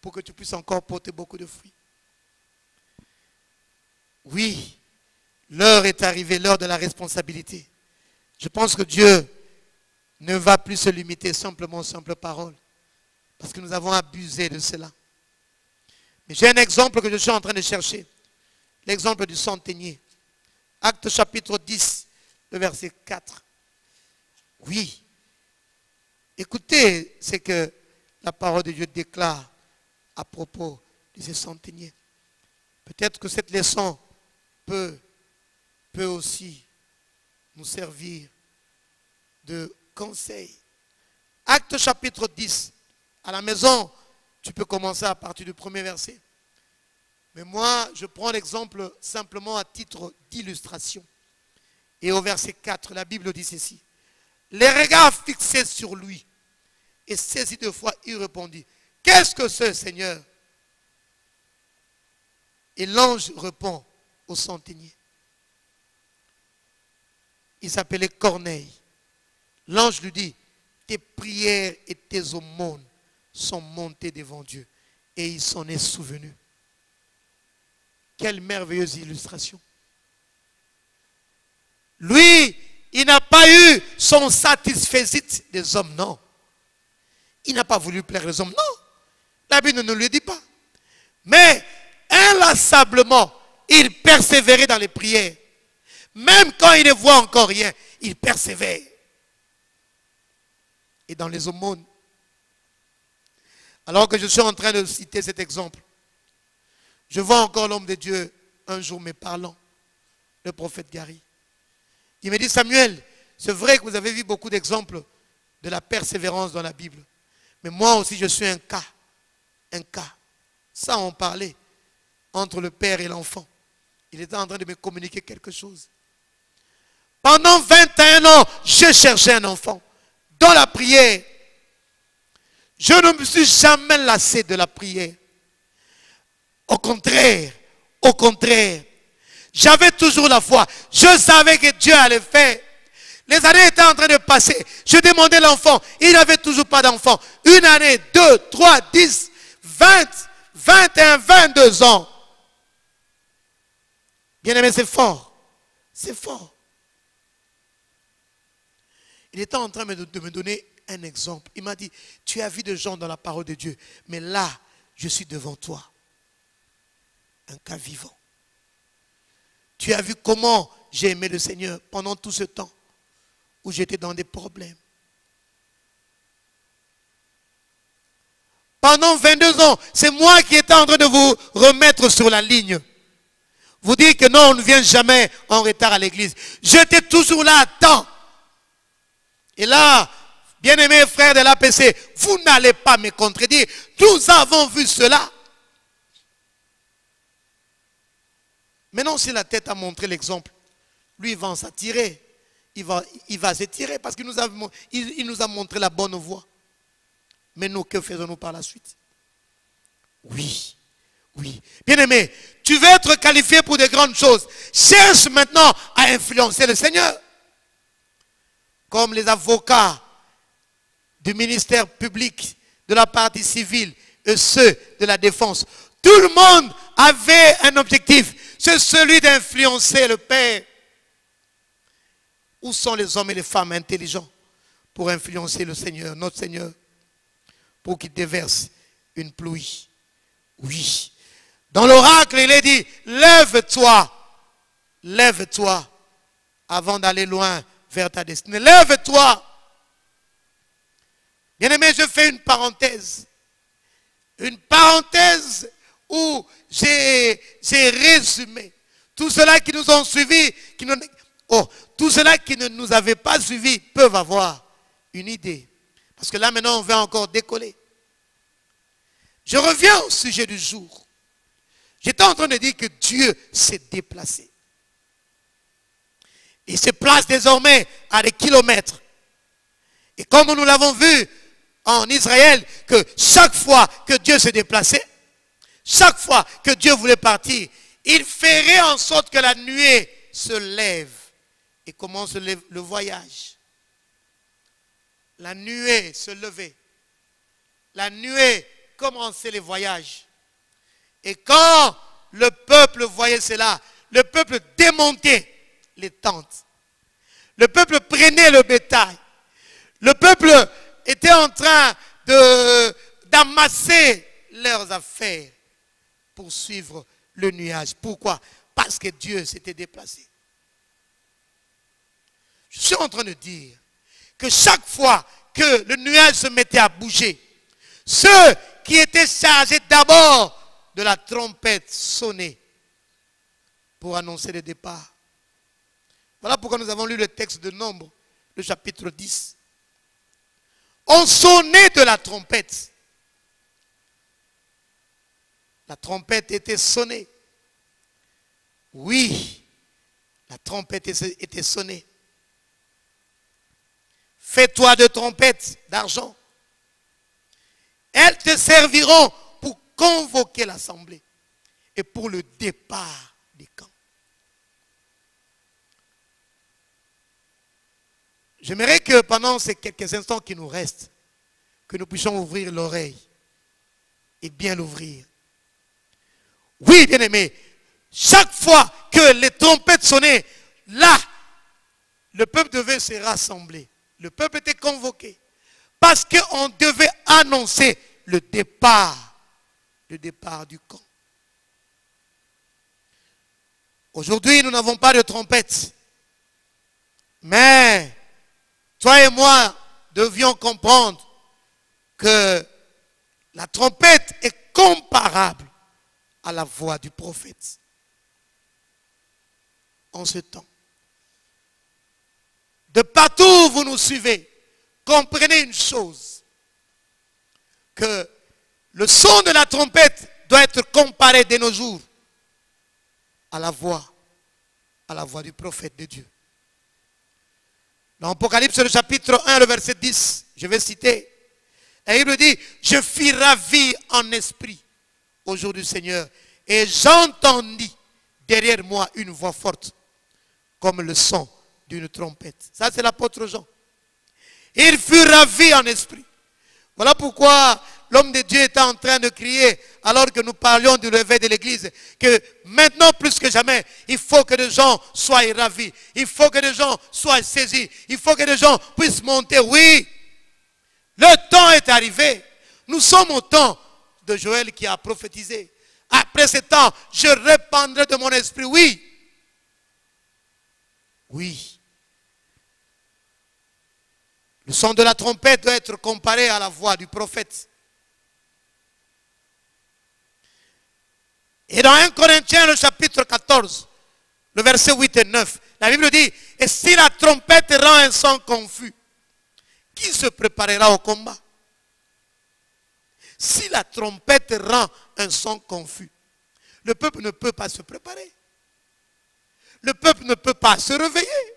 pour que tu puisses encore porter beaucoup de fruits. Oui, l'heure est arrivée, l'heure de la responsabilité. Je pense que Dieu ne va plus se limiter simplement aux simples paroles, parce que nous avons abusé de cela. Mais j'ai un exemple que je suis en train de chercher, l'exemple du centenier. Actes chapitre 10, le verset 4. Oui, écoutez ce que la parole de Dieu déclare à propos de ce centenier. Peut-être que cette leçon peut aussi nous servir de conseil. Actes chapitre 10. À la maison, tu peux commencer à partir du premier verset. Mais moi, je prends l'exemple simplement à titre d'illustration. Et au verset 4, la Bible dit ceci. Les regards fixés sur lui, et saisi de foi, il répondit, qu'est-ce que c'est, Seigneur? Et l'ange répond au centenier. Il s'appelait Corneille. L'ange lui dit, tes prières et tes aumônes sont montées devant Dieu et il s'en est souvenu. Quelle merveilleuse illustration. Lui, il n'a pas eu son satisfaisit des hommes, non. Il n'a pas voulu plaire les hommes, non. La Bible ne nous le dit pas. Mais inlassablement, il persévérait dans les prières. Même quand il ne voit encore rien, il persévère. Et dans les aumônes. Alors que je suis en train de citer cet exemple, je vois encore l'homme de Dieu un jour me parlant, le prophète Gary. Il me dit, Samuel, c'est vrai que vous avez vu beaucoup d'exemples de la persévérance dans la Bible. Mais moi aussi, je suis un cas. Un cas. Ça, on parlait entre le père et l'enfant. Il était en train de me communiquer quelque chose. Pendant 21 ans, je cherchais un enfant. Dans la prière, je ne me suis jamais lassé de la prière. Au contraire, j'avais toujours la foi. Je savais que Dieu allait faire. Les années étaient en train de passer. Je demandais l'enfant. Il n'avait toujours pas d'enfant. 1 année, 2, 3, 10, 20, 21, 22 ans. Bien aimé, c'est fort. C'est fort. Il était en train de me donner un exemple. Il m'a dit, tu as vu des gens dans la parole de Dieu, mais là, je suis devant toi. Un cas vivant. Tu as vu comment j'ai aimé le Seigneur pendant tout ce temps où j'étais dans des problèmes. Pendant 22 ans, c'est moi qui étais en train de vous remettre sur la ligne. Vous dire que non, on ne vient jamais en retard à l'église. J'étais toujours là à temps. Et là, bien-aimés frères de l'APC, vous n'allez pas me contredire. Nous avons vu cela. Maintenant, si la tête a montré l'exemple, lui, il va en s'attirer. Il va s'étirer parce qu'il nous a montré la bonne voie. Mais nous, que faisons-nous par la suite? Oui, oui. Bien-aimé, tu veux être qualifié pour de grandes choses. Cherche maintenant à influencer le Seigneur. Comme les avocats du ministère public, de la partie civile et ceux de la défense. Tout le monde avait un objectif, c'est celui d'influencer le Père. Où sont les hommes et les femmes intelligents pour influencer le Seigneur, notre Seigneur, pour qu'il déverse une pluie? Oui. Dans l'oracle, il est dit, lève-toi, lève-toi, avant d'aller loin vers ta destinée. Lève-toi. Bien-aimé, je fais une parenthèse. Une parenthèse où j'ai résumé tout cela qui nous ont suivis, tous ceux-là qui ne nous avaient pas suivis peuvent avoir une idée. Parce que là maintenant on va encore décoller. Je reviens au sujet du jour. J'étais en train de dire que Dieu s'est déplacé. Il se place désormais à des kilomètres. Et comme nous l'avons vu en Israël, que chaque fois que Dieu se déplaçait, chaque fois que Dieu voulait partir, il ferait en sorte que la nuée se lève et commence le voyage. La nuée se levait la nuée commençait les voyages. Et quand le peuple voyait cela, le peuple démontait les tentes. Le peuple prenait le bétail. Le peuple était en train d'amasser leurs affaires pour suivre le nuage. Pourquoi? Parce que Dieu s'était déplacé. Je suis en train de dire que chaque fois que le nuage se mettait à bouger, ceux qui étaient chargés d'abord de la trompette sonnaient pour annoncer le départ. Voilà pourquoi nous avons lu le texte de Nombre, le chapitre 10. On sonnait de la trompette. La trompette était sonnée. Oui, la trompette était sonnée. Fais-toi de trompettes d'argent. Elles te serviront pour convoquer l'assemblée et pour le départ des camps. J'aimerais que pendant ces quelques instants qui nous restent, que nous puissions ouvrir l'oreille et bien l'ouvrir. Oui, bien-aimés, chaque fois que les trompettes sonnaient, là, le peuple devait se rassembler. Le peuple était convoqué. Parce qu'on devait annoncer le départ du camp. Aujourd'hui, nous n'avons pas de trompette. Mais, toi et moi devions comprendre que la trompette est comparable à la voix du prophète. En ce temps. De partout où vous nous suivez, comprenez une chose, que le son de la trompette doit être comparé de nos jours à la voix du prophète de Dieu. Dans Apocalypse, le chapitre 1, le verset 10, je vais citer, et il me dit, je fus ravi en esprit au jour du Seigneur, et j'entendis derrière moi une voix forte, comme le son d'une trompette. Ça, c'est l'apôtre Jean. Il fut ravi en esprit. Voilà pourquoi l'homme de Dieu était en train de crier, alors que nous parlions du lever de l'église, que maintenant plus que jamais, il faut que les gens soient ravis. Il faut que les gens soient saisis. Il faut que les gens puissent monter. Oui, le temps est arrivé. Nous sommes au temps de Joël qui a prophétisé. Après ce temps, je répandrai de mon esprit. Oui. Oui. Le son de la trompette doit être comparé à la voix du prophète. Et dans 1 Corinthiens, le chapitre 14, le verset 8 et 9, la Bible dit, et si la trompette rend un son confus, qui se préparera au combat? Si la trompette rend un son confus, le peuple ne peut pas se préparer. Le peuple ne peut pas se réveiller.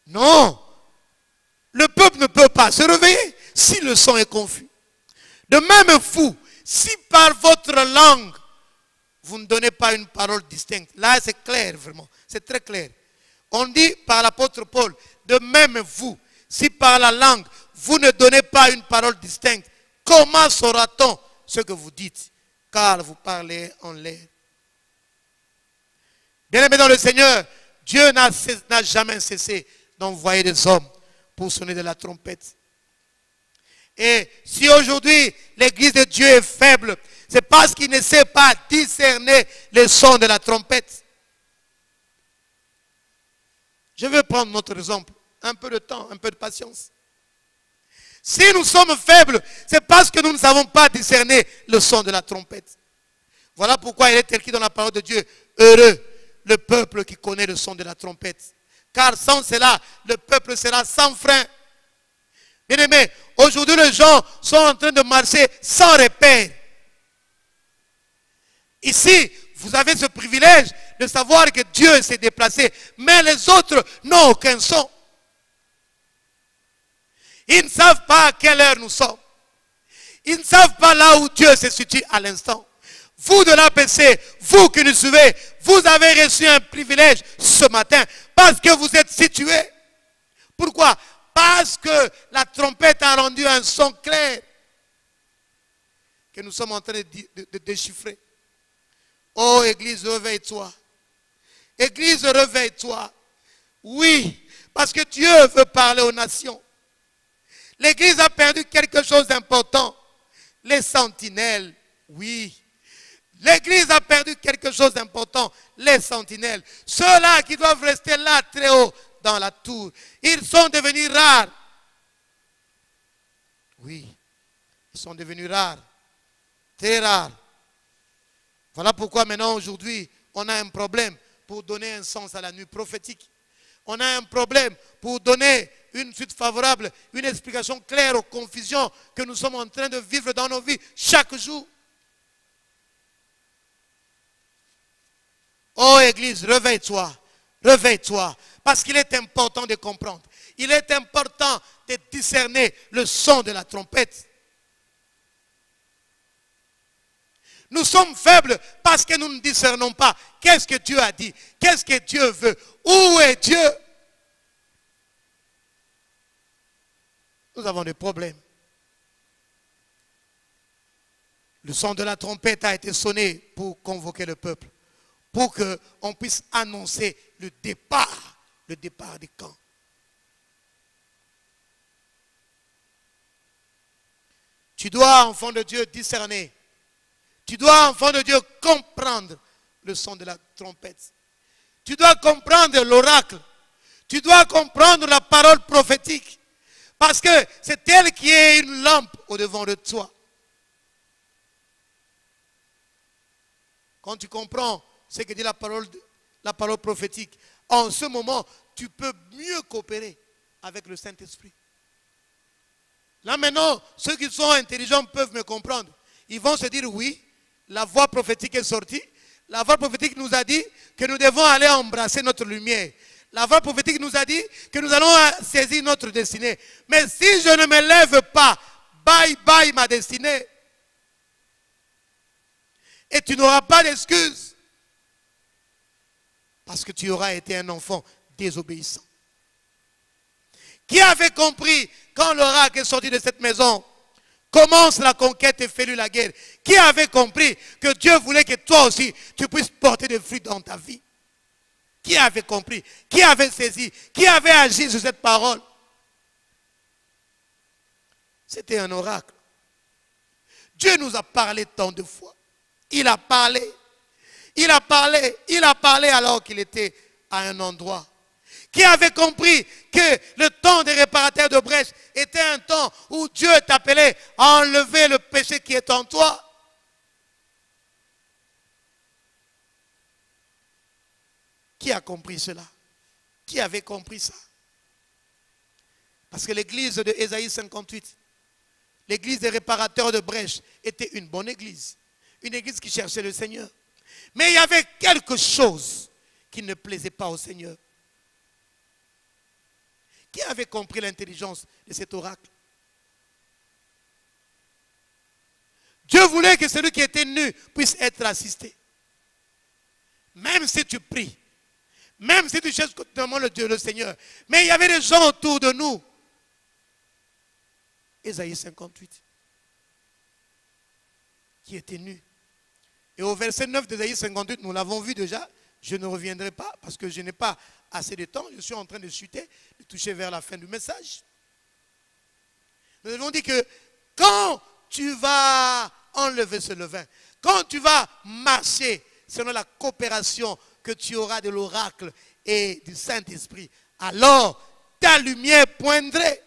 Non. Le peuple ne peut pas se réveiller si le son est confus. De même, vous, si par votre langue, vous ne donnez pas une parole distincte. Là, c'est clair, vraiment. C'est très clair. On dit par l'apôtre Paul, de même vous, si par la langue, vous ne donnez pas une parole distincte, comment saura-t-on ce que vous dites? Car vous parlez en l'air. Bien-aimés dans le Seigneur, Dieu n'a jamais cessé d'envoyer des hommes pour sonner de la trompette. Et si aujourd'hui l'église de Dieu est faible, c'est parce qu'il ne sait pas discerner le son de la trompette. Je vais prendre notre exemple. Un peu de temps, un peu de patience. Si nous sommes faibles, c'est parce que nous ne savons pas discerner le son de la trompette. Voilà pourquoi il est écrit dans la parole de Dieu, heureux le peuple qui connaît le son de la trompette. Car sans cela, le peuple sera sans frein. Bien-aimés, aujourd'hui les gens sont en train de marcher sans repère. Ici, vous avez ce privilège de savoir que Dieu s'est déplacé, mais les autres n'ont aucun son. Ils ne savent pas à quelle heure nous sommes. Ils ne savent pas là où Dieu se situe à l'instant. Vous de l'APC, vous qui nous suivez, vous avez reçu un privilège ce matin parce que vous êtes situés. Pourquoi? parce que la trompette a rendu un son clair que nous sommes en train de déchiffrer. Oh Église, réveille-toi. Église, réveille-toi. Oui, parce que Dieu veut parler aux nations. L'Église a perdu quelque chose d'important. Les sentinelles, oui. L'Église a perdu quelque chose d'important. Les sentinelles. Ceux-là qui doivent rester là très haut dans la tour. Ils sont devenus rares. Oui, ils sont devenus rares. Très rares. Voilà pourquoi maintenant aujourd'hui, on a un problème pour donner un sens à la nuit prophétique. On a un problème pour donner une suite favorable, une explication claire aux confusions que nous sommes en train de vivre dans nos vies chaque jour. Oh Église, réveille-toi, réveille-toi, parce qu'il est important de comprendre. Il est important de discerner le son de la trompette. Nous sommes faibles parce que nous ne discernons pas. Qu'est-ce que Dieu a dit? Qu'est-ce que Dieu veut? Où est Dieu? Nous avons des problèmes. Le son de la trompette a été sonné pour convoquer le peuple. Pour qu'on puisse annoncer le départ des camps. Tu dois, enfant de Dieu, discerner. Tu dois, enfant de Dieu, comprendre le son de la trompette. Tu dois comprendre l'oracle. Tu dois comprendre la parole prophétique. Parce que c'est elle qui est une lampe au-devant de toi. Quand tu comprends ce que dit la parole prophétique, en ce moment, tu peux mieux coopérer avec le Saint-Esprit. Là maintenant, ceux qui sont intelligents peuvent me comprendre. Ils vont se dire oui, la voix prophétique est sortie. La voix prophétique nous a dit que nous devons aller embrasser notre lumière. La voix prophétique nous a dit que nous allons saisir notre destinée. Mais si je ne me lève pas, bye bye ma destinée. Et tu n'auras pas d'excuse. Parce que tu auras été un enfant désobéissant. Qui avait compris quand l'oracle est sorti de cette maison? Commence la conquête et fais-lui la guerre. Qui avait compris que Dieu voulait que toi aussi, tu puisses porter des fruits dans ta vie? Qui avait compris? Qui avait saisi? Qui avait agi sur cette parole? C'était un oracle. Dieu nous a parlé tant de fois. Il a parlé. Il a parlé. Il a parlé alors qu'il était à un endroit. Qui avait compris que le temps des réparateurs de brèche était un temps où Dieu t'appelait à enlever le péché qui est en toi? Qui a compris cela? Qui avait compris ça? Parce que l'église de Ésaïe 58, l'église des réparateurs de brèche, était une bonne église. Une église qui cherchait le Seigneur. Mais il y avait quelque chose qui ne plaisait pas au Seigneur. Qui avait compris l'intelligence de cet oracle? Dieu voulait que celui qui était nu puisse être assisté. Même si tu pries, même si tu cherches continuellement le Dieu, le Seigneur. Mais il y avait des gens autour de nous. Ésaïe 58. Qui étaient nus. Et au verset 9 d'Ésaïe 58, nous l'avons vu déjà. Je ne reviendrai pas parce que je n'ai pas assez de temps. Je suis en train de chuter, de toucher vers la fin du message. Nous avons dit que quand tu vas enlever ce levain, quand tu vas marcher selon la coopération que tu auras de l'oracle et du Saint-Esprit, alors ta lumière poindrait.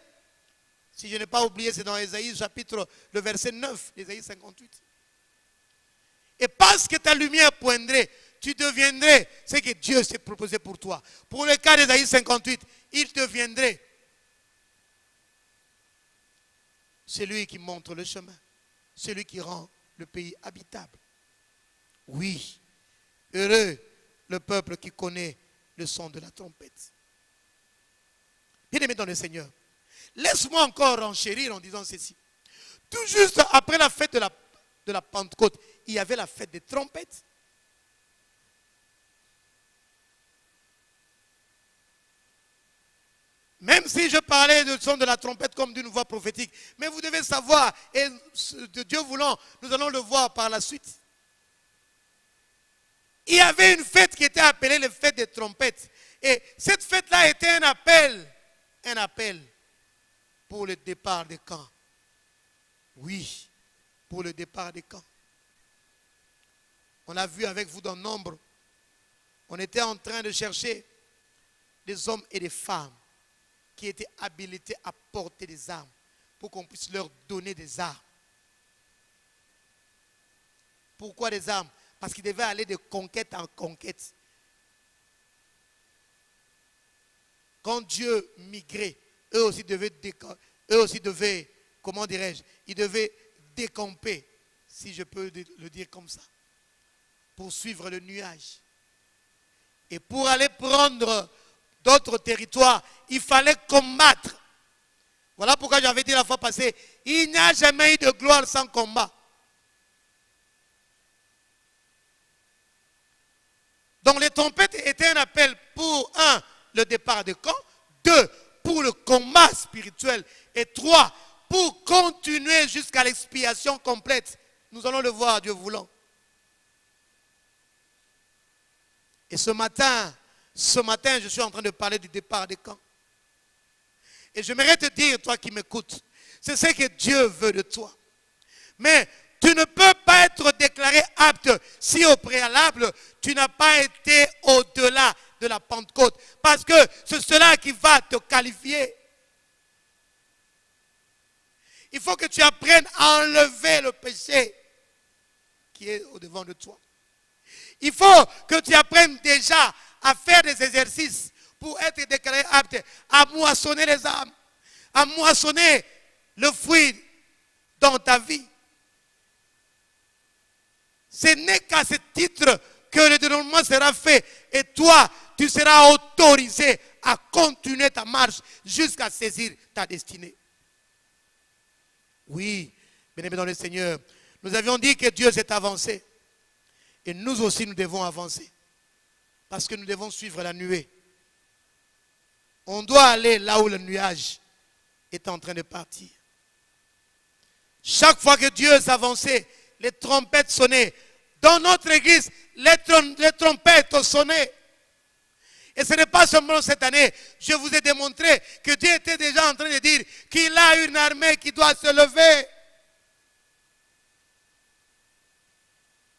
Si je n'ai pas oublié, c'est dans Ésaïe chapitre, le verset 9, Ésaïe 58. Et parce que ta lumière poindrait, tu deviendrais ce que Dieu s'est proposé pour toi. Pour le cas d'Ésaïe 58, il deviendrait celui qui montre le chemin, celui qui rend le pays habitable. Oui, heureux le peuple qui connaît le son de la trompette. Bien-aimé dans le Seigneur, laisse-moi encore enchérir en disant ceci. Tout juste après la fête de la Pentecôte, il y avait la fête des trompettes. Même si je parlais du son de la trompette comme d'une voix prophétique, mais vous devez savoir, et de Dieu voulant, nous allons le voir par la suite. Il y avait une fête qui était appelée la fête des trompettes. Et cette fête-là était un appel pour le départ des camps. Oui, pour le départ des camps. On a vu avec vous dans Nombre, on était en train de chercher des hommes et des femmes qui étaient habilités à porter des armes pour qu'on puisse leur donner des armes. Pourquoi des armes? Parce qu'ils devaient aller de conquête en conquête. Quand Dieu migrait, eux aussi devaient, comment dirais-je, ils devaient décamper, si je peux le dire comme ça, pour suivre le nuage. Et pour aller prendre d'autres territoires, il fallait combattre. Voilà pourquoi j'avais dit la fois passée, il n'y a jamais eu de gloire sans combat. Donc les trompettes étaient un appel pour, 1, le départ de camp, 2, pour le combat spirituel, et 3, pour continuer jusqu'à l'expiation complète. Nous allons le voir, Dieu voulant. Et ce matin, je suis en train de parler du départ des camps. Et j'aimerais te dire, toi qui m'écoutes, c'est ce que Dieu veut de toi. Mais tu ne peux pas être déclaré apte si au préalable, tu n'as pas été au-delà de la Pentecôte. Parce que c'est cela qui va te qualifier. Il faut que tu apprennes à enlever le péché qui est au-devant de toi. Il faut que tu apprennes déjà à faire des exercices pour être déclaré apte à moissonner les âmes, à moissonner le fruit dans ta vie. Ce n'est qu'à ce titre que le dénouement sera fait et toi, tu seras autorisé à continuer ta marche jusqu'à saisir ta destinée. Oui, bien-aimés dans le Seigneur, nous avions dit que Dieu s'est avancé. Et nous aussi, nous devons avancer. Parce que nous devons suivre la nuée. On doit aller là où le nuage est en train de partir. Chaque fois que Dieu s'avançait, les trompettes sonnaient. Dans notre église, les trompettes ont sonné. Et ce n'est pas seulement cette année. Je vous ai démontré que Dieu était déjà en train de dire qu'il a une armée qui doit se lever.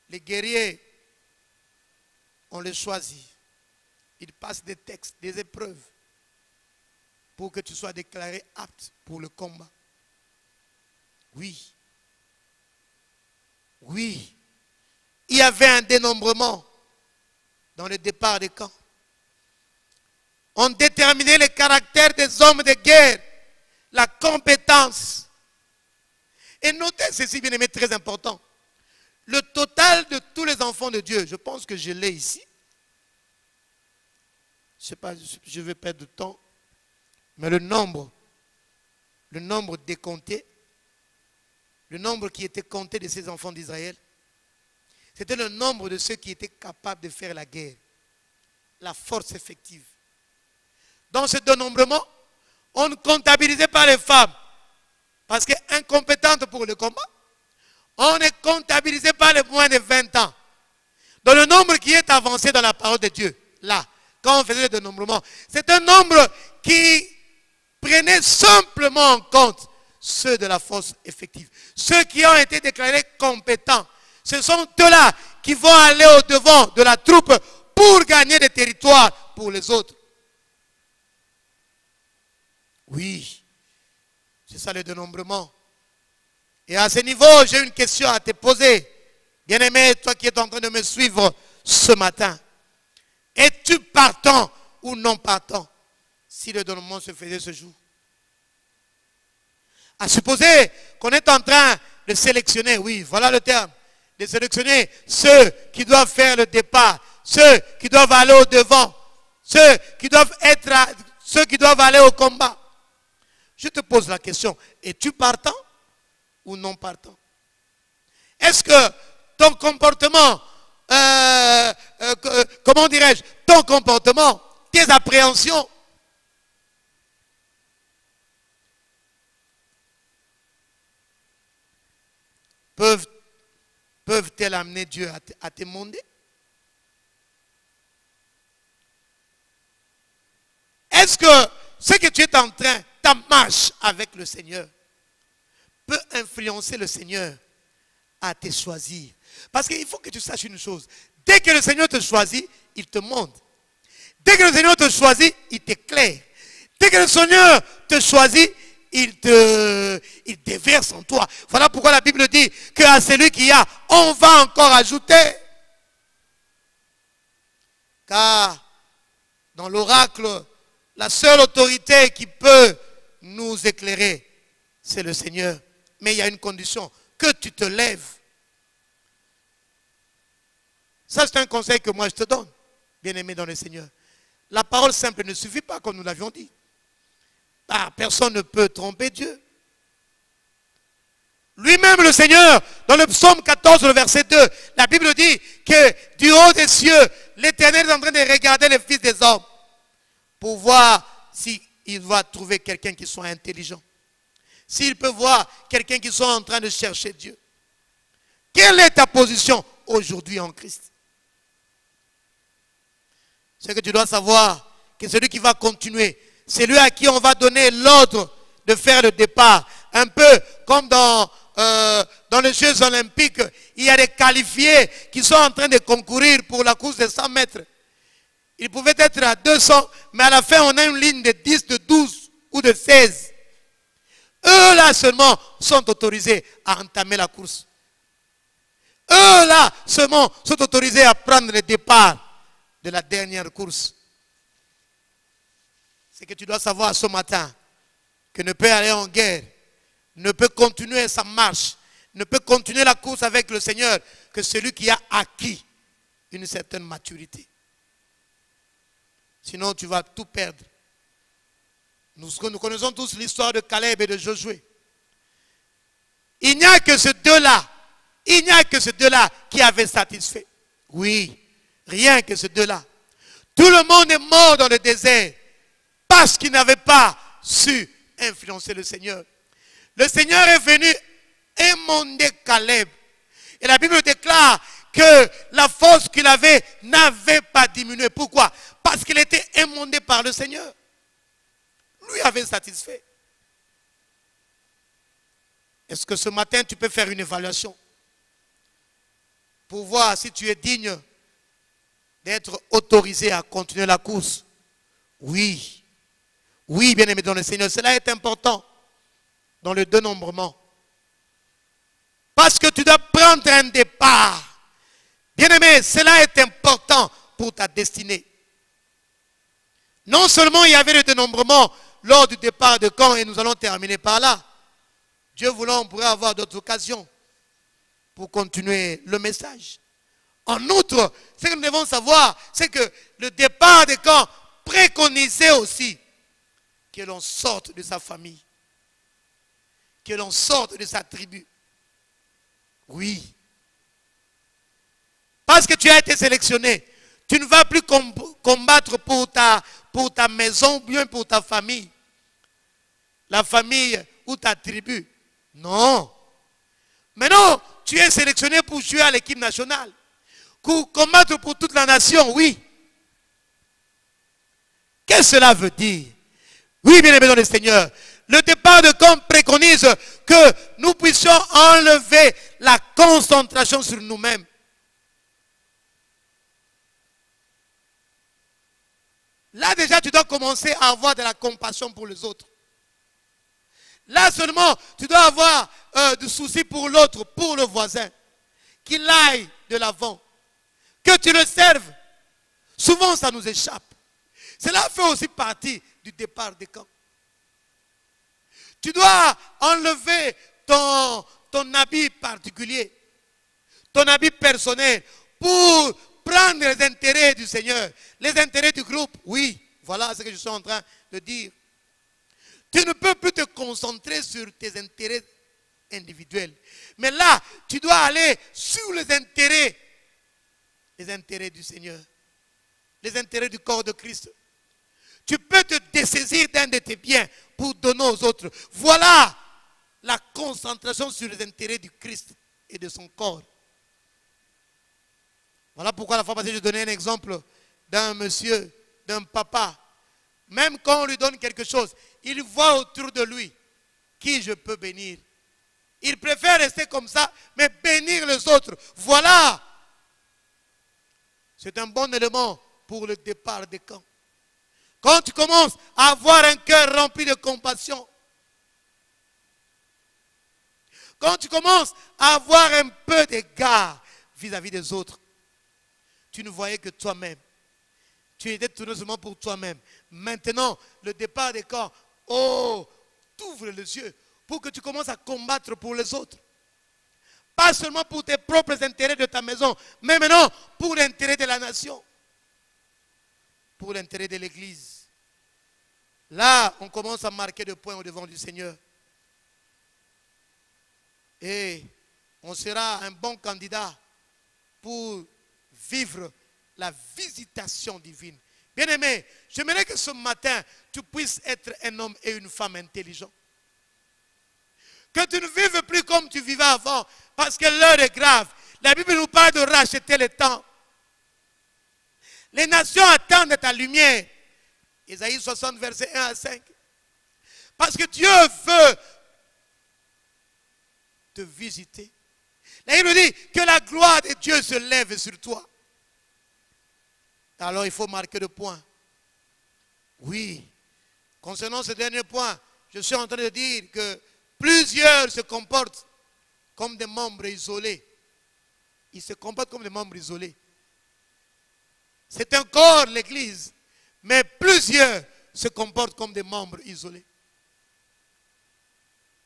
Les guerriers, on les choisit. Ils passent des textes, des épreuves, pour que tu sois déclaré apte pour le combat. Oui. Oui. Il y avait un dénombrement dans le départ des camps. On déterminait le caractère des hommes de guerre, la compétence. Et notez ceci, bien aimé, très important. Le total de tous les enfants de Dieu, je pense que je l'ai ici. Je ne sais pas, je vais perdre de temps. Mais le nombre décompté, le nombre qui était compté de ces enfants d'Israël, c'était le nombre de ceux qui étaient capables de faire la guerre. La force effective. Dans ce dénombrement, on ne comptabilisait pas les femmes. Parce qu'incompétentes pour le combat, on ne comptabilisait pas les moins de 20 ans. Dans le nombre qui est avancé dans la parole de Dieu, là, quand on faisait le dénombrement, c'est un nombre qui prenait simplement en compte ceux de la force effective. Ceux qui ont été déclarés compétents. Ce sont eux-là qui vont aller au-devant de la troupe pour gagner des territoires pour les autres. Oui, c'est ça le dénombrement. Et à ce niveau, j'ai une question à te poser. Bien-aimé, toi qui es en train de me suivre ce matin. Es-tu partant ou non partant si le dénombrement se faisait ce jour? À supposer qu'on est en train de sélectionner, oui, voilà le terme, de sélectionner ceux qui doivent faire le départ, ceux qui doivent aller au devant, ceux qui doivent aller au combat. Je te pose la question, es-tu partant ou non partant? Est-ce que ton comportement, comment dirais-je, ton comportement, tes appréhensions, peuvent-elles amener Dieu à t'émonder? Est-ce que ce que tu es en train, ta marche avec le Seigneur, peut influencer le Seigneur à te choisir? Parce qu'il faut que tu saches une chose. Dès que le Seigneur te choisit, il te montre. Dès que le Seigneur te choisit, il t'éclaire. Dès que le Seigneur te choisit, il déverse en toi. Voilà pourquoi la Bible dit qu'à celui qui a, on va encore ajouter. Car dans l'oracle, la seule autorité qui peut nous éclairer, c'est le Seigneur. Mais il y a une condition, que tu te lèves. Ça, c'est un conseil que moi je te donne, bien-aimé dans le Seigneur. La parole simple ne suffit pas, comme nous l'avions dit. Personne ne peut tromper Dieu. Lui-même, le Seigneur, dans le psaume 14, le verset 2, la Bible dit que du haut des cieux, l'Éternel est en train de regarder les fils des hommes pour voir s'il va trouver quelqu'un qui soit intelligent. S'il peut voir quelqu'un qui soit en train de chercher Dieu. Quelle est ta position aujourd'hui en Christ? C'est que tu dois savoir que celui qui va continuer, c'est lui à qui on va donner l'ordre de faire le départ. Un peu comme dans les Jeux Olympiques, il y a des qualifiés qui sont en train de concourir pour la course de 100 mètres. Ils pouvaient être à 200, mais à la fin, on a une ligne de 10, de 12 ou de 16. Eux là seulement sont autorisés à entamer la course. Eux là seulement sont autorisés à prendre le départ de la dernière course. C'est que tu dois savoir ce matin que ne peut aller en guerre, ne peut continuer sa marche, ne peut continuer la course avec le Seigneur que celui qui a acquis une certaine maturité. Sinon tu vas tout perdre. Nous connaissons tous l'histoire de Caleb et de Josué. Il n'y a que ces deux-là. Il n'y a que ces deux-là qui avaient satisfait. Oui, rien que ces deux-là. Tout le monde est mort dans le désert parce qu'ils n'avaient pas su influencer le Seigneur. Le Seigneur est venu émonder Caleb. Et la Bible déclare que la force qu'il avait n'avait pas diminué. Pourquoi? Parce qu'il était émondé par le Seigneur. Lui avait satisfait. Est-ce que ce matin tu peux faire une évaluation pour voir si tu es digne d'être autorisé à continuer la course? Oui. Oui, bien-aimé dans le Seigneur, cela est important dans le dénombrement. Parce que tu dois prendre un départ. Bien-aimé, cela est important pour ta destinée. Non seulement il y avait le dénombrement lors du départ de camp, et nous allons terminer par là. Dieu voulant, on pourrait avoir d'autres occasions pour continuer le message. En outre, ce que nous devons savoir, c'est que le départ de camp préconisait aussi que l'on sorte de sa famille, que l'on sorte de sa tribu. Oui. Parce que tu as été sélectionné, tu ne vas plus combattre pour ta maison ou bien pour ta famille. La famille ou ta tribu. Non. Maintenant, tu es sélectionné pour jouer à l'équipe nationale. Pour combattre pour toute la nation, oui. Qu'est-ce que cela veut dire? Oui, bien aimé dans le Seigneur. Le départ de camp préconise que nous puissions enlever la concentration sur nous-mêmes. Là déjà, tu dois commencer à avoir de la compassion pour les autres. Là seulement, tu dois avoir du souci pour l'autre, pour le voisin. Qu'il aille de l'avant. Que tu le serves. Souvent, ça nous échappe. Cela fait aussi partie du départ des camps. Tu dois enlever ton habit particulier, ton habit personnel, pour prendre les intérêts du Seigneur, les intérêts du groupe. Oui, voilà ce que je suis en train de dire. Tu ne peux plus te concentrer sur tes intérêts individuels. Mais là, tu dois aller sur les intérêts du Seigneur, les intérêts du corps de Christ. Tu peux te dessaisir d'un de tes biens pour donner aux autres. Voilà la concentration sur les intérêts du Christ. et de son corps. Voilà pourquoi la fois passée, je donnais un exemple d'un monsieur, d'un papa. Même quand on lui donne quelque chose, il voit autour de lui qui je peux bénir. Il préfère rester comme ça, mais bénir les autres. Voilà. C'est un bon élément pour le départ des camps. Quand tu commences à avoir un cœur rempli de compassion, quand tu commences à avoir un peu d'égard vis-à-vis des autres, tu ne voyais que toi-même. Tu étais tourné seulement pour toi-même. Maintenant, le départ des camps, oh, t'ouvre les yeux pour que tu commences à combattre pour les autres. Pas seulement pour tes propres intérêts de ta maison, mais maintenant pour l'intérêt de la nation. Pour l'intérêt de l'Église. Là, on commence à marquer des points au devant du Seigneur. Et on sera un bon candidat pour vivre la visitation divine. Bien-aimé, j'aimerais que ce matin, tu puisses être un homme et une femme intelligents. Que tu ne vives plus comme tu vivais avant, parce que l'heure est grave. La Bible nous parle de racheter le temps. Les nations attendent ta lumière. Ésaïe 60, verset 1 à 5. Parce que Dieu veut te visiter. La Bible dit que la gloire de Dieu se lève sur toi. Alors il faut marquer le point. Oui, concernant ce dernier point, je suis en train de dire que plusieurs se comportent comme des membres isolés. Ils se comportent comme des membres isolés. C'est un corps, l'Église, mais plusieurs se comportent comme des membres isolés.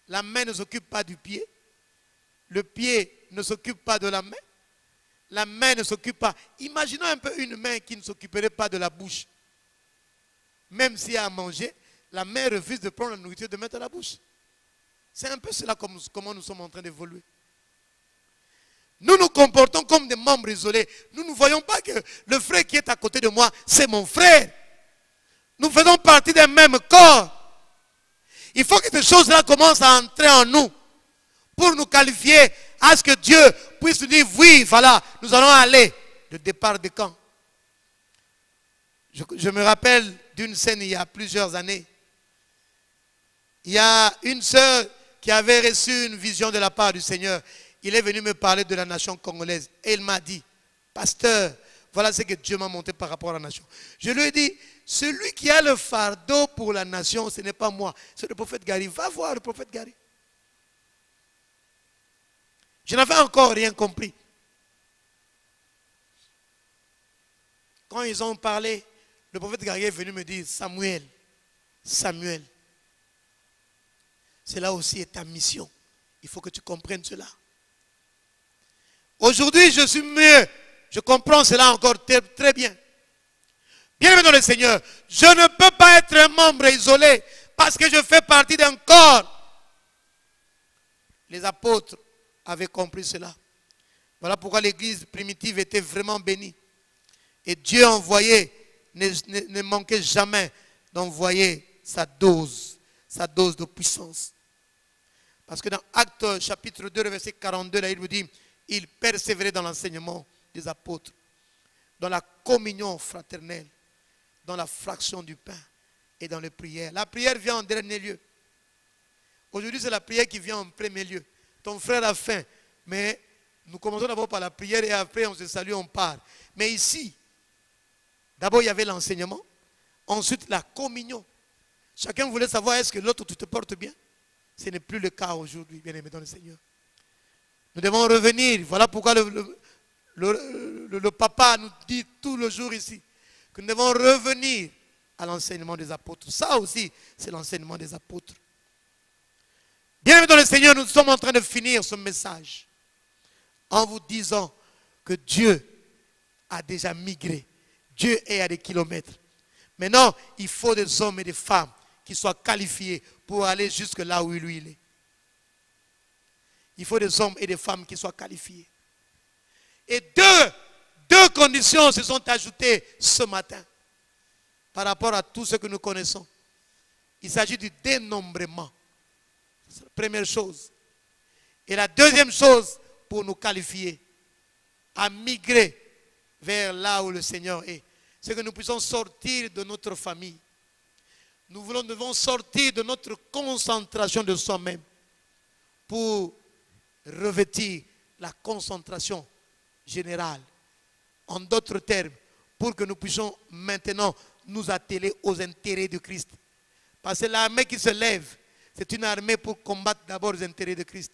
La main ne s'occupe pas du pied. Le pied ne s'occupe pas de la main. La main ne s'occupe pas. Imaginons un peu une main qui ne s'occuperait pas de la bouche. Même s'il y a à manger, la main refuse de prendre la nourriture et de mettre à la bouche. C'est un peu cela comment nous sommes en train d'évoluer. Nous nous comportons comme des membres isolés. Nous ne voyons pas que le frère qui est à côté de moi, c'est mon frère. Nous faisons partie d'un même corps. Il faut que ces choses-là commencent à entrer en nous pour nous qualifier à ce que Dieu puisse nous dire, oui, voilà, nous allons aller. Le départ des camps. Je me rappelle d'une scène il y a plusieurs années. Il y a une sœur qui avait reçu une vision de la part du Seigneur. Il est venu me parler de la nation congolaise. Et il m'a dit, pasteur, voilà ce que Dieu m'a montré par rapport à la nation. Je lui ai dit, celui qui a le fardeau pour la nation, ce n'est pas moi. C'est le prophète Gary. Va voir le prophète Gary. Je n'avais encore rien compris. Quand ils ont parlé, le prophète Gary est venu me dire, Samuel, cela aussi est ta mission. Il faut que tu comprennes cela. Aujourd'hui, je suis mieux. Je comprends cela encore très bien. Bienvenue dans le Seigneur. Je ne peux pas être un membre isolé parce que je fais partie d'un corps. Les apôtres avaient compris cela. Voilà pourquoi l'église primitive était vraiment bénie. Et Dieu envoyait, ne manquait jamais d'envoyer sa dose de puissance. Parce que dans Actes chapitre 2, verset 42, là, il vous dit, il persévérait dans l'enseignement des apôtres, dans la communion fraternelle, dans la fraction du pain et dans les prières. La prière vient en dernier lieu. Aujourd'hui, c'est la prière qui vient en premier lieu. Ton frère a faim, mais nous commençons d'abord par la prière et après on se salue, on part. Mais ici, d'abord il y avait l'enseignement, ensuite la communion. Chacun voulait savoir est-ce que l'autre tu te portes bien. Ce n'est plus le cas aujourd'hui, bien-aimés dans le Seigneur. Nous devons revenir. Voilà pourquoi le papa nous dit tout le jour ici que nous devons revenir à l'enseignement des apôtres. Ça aussi, c'est l'enseignement des apôtres. Bien-aimés dans le Seigneur, nous sommes en train de finir ce message en vous disant que Dieu a déjà migré. Dieu est à des kilomètres. Maintenant, il faut des hommes et des femmes qui soient qualifiés pour aller jusque là où lui il est. Il faut des hommes et des femmes qui soient qualifiés. Et deux conditions se sont ajoutées ce matin par rapport à tout ce que nous connaissons. Il s'agit du dénombrement. C'est la première chose. Et la deuxième chose, pour nous qualifier à migrer vers là où le Seigneur est. C'est que nous puissions sortir de notre famille. Nous devons sortir de notre concentration de soi-même pour revêtir la concentration générale. En d'autres termes, pour que nous puissions maintenant nous atteler aux intérêts de Christ. Parce que l'armée qui se lève, c'est une armée pour combattre d'abord les intérêts de Christ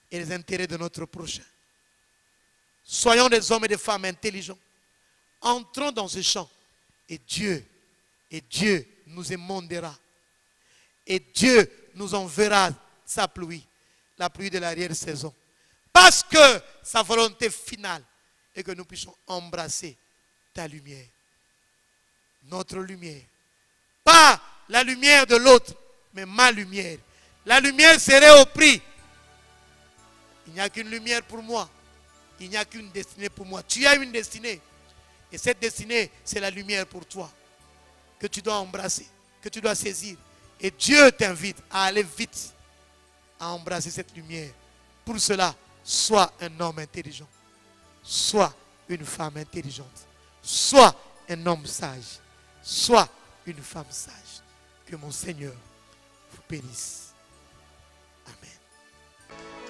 et les intérêts de notre prochain. Soyons des hommes et des femmes intelligents. Entrons dans ce champ et Dieu nous émondera. Et Dieu nous enverra sa pluie, la pluie de l'arrière-saison. Parce que sa volonté finale est que nous puissions embrasser ta lumière. Notre lumière. Pas la lumière de l'autre, mais ma lumière. La lumière serait au prix. Il n'y a qu'une lumière pour moi. Il n'y a qu'une destinée pour moi. Tu as une destinée. Et cette destinée, c'est la lumière pour toi. Que tu dois embrasser, que tu dois saisir. Et Dieu t'invite à aller vite, à embrasser cette lumière. Pour cela, sois un homme intelligent. Sois une femme intelligente. Sois un homme sage. Sois une femme sage. Que mon Seigneur vous bénisse. Amen.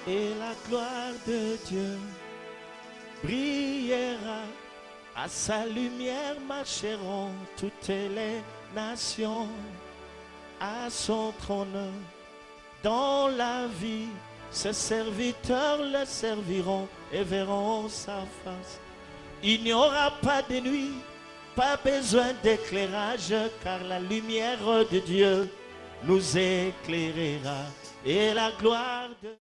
Et la gloire de Dieu brillera, à sa lumière marcheront toutes les nations, à son trône dans la vie. Ses serviteurs le serviront et verront sa face. Il n'y aura pas de nuit, pas besoin d'éclairage, car la lumière de Dieu nous éclairera. Et la gloire de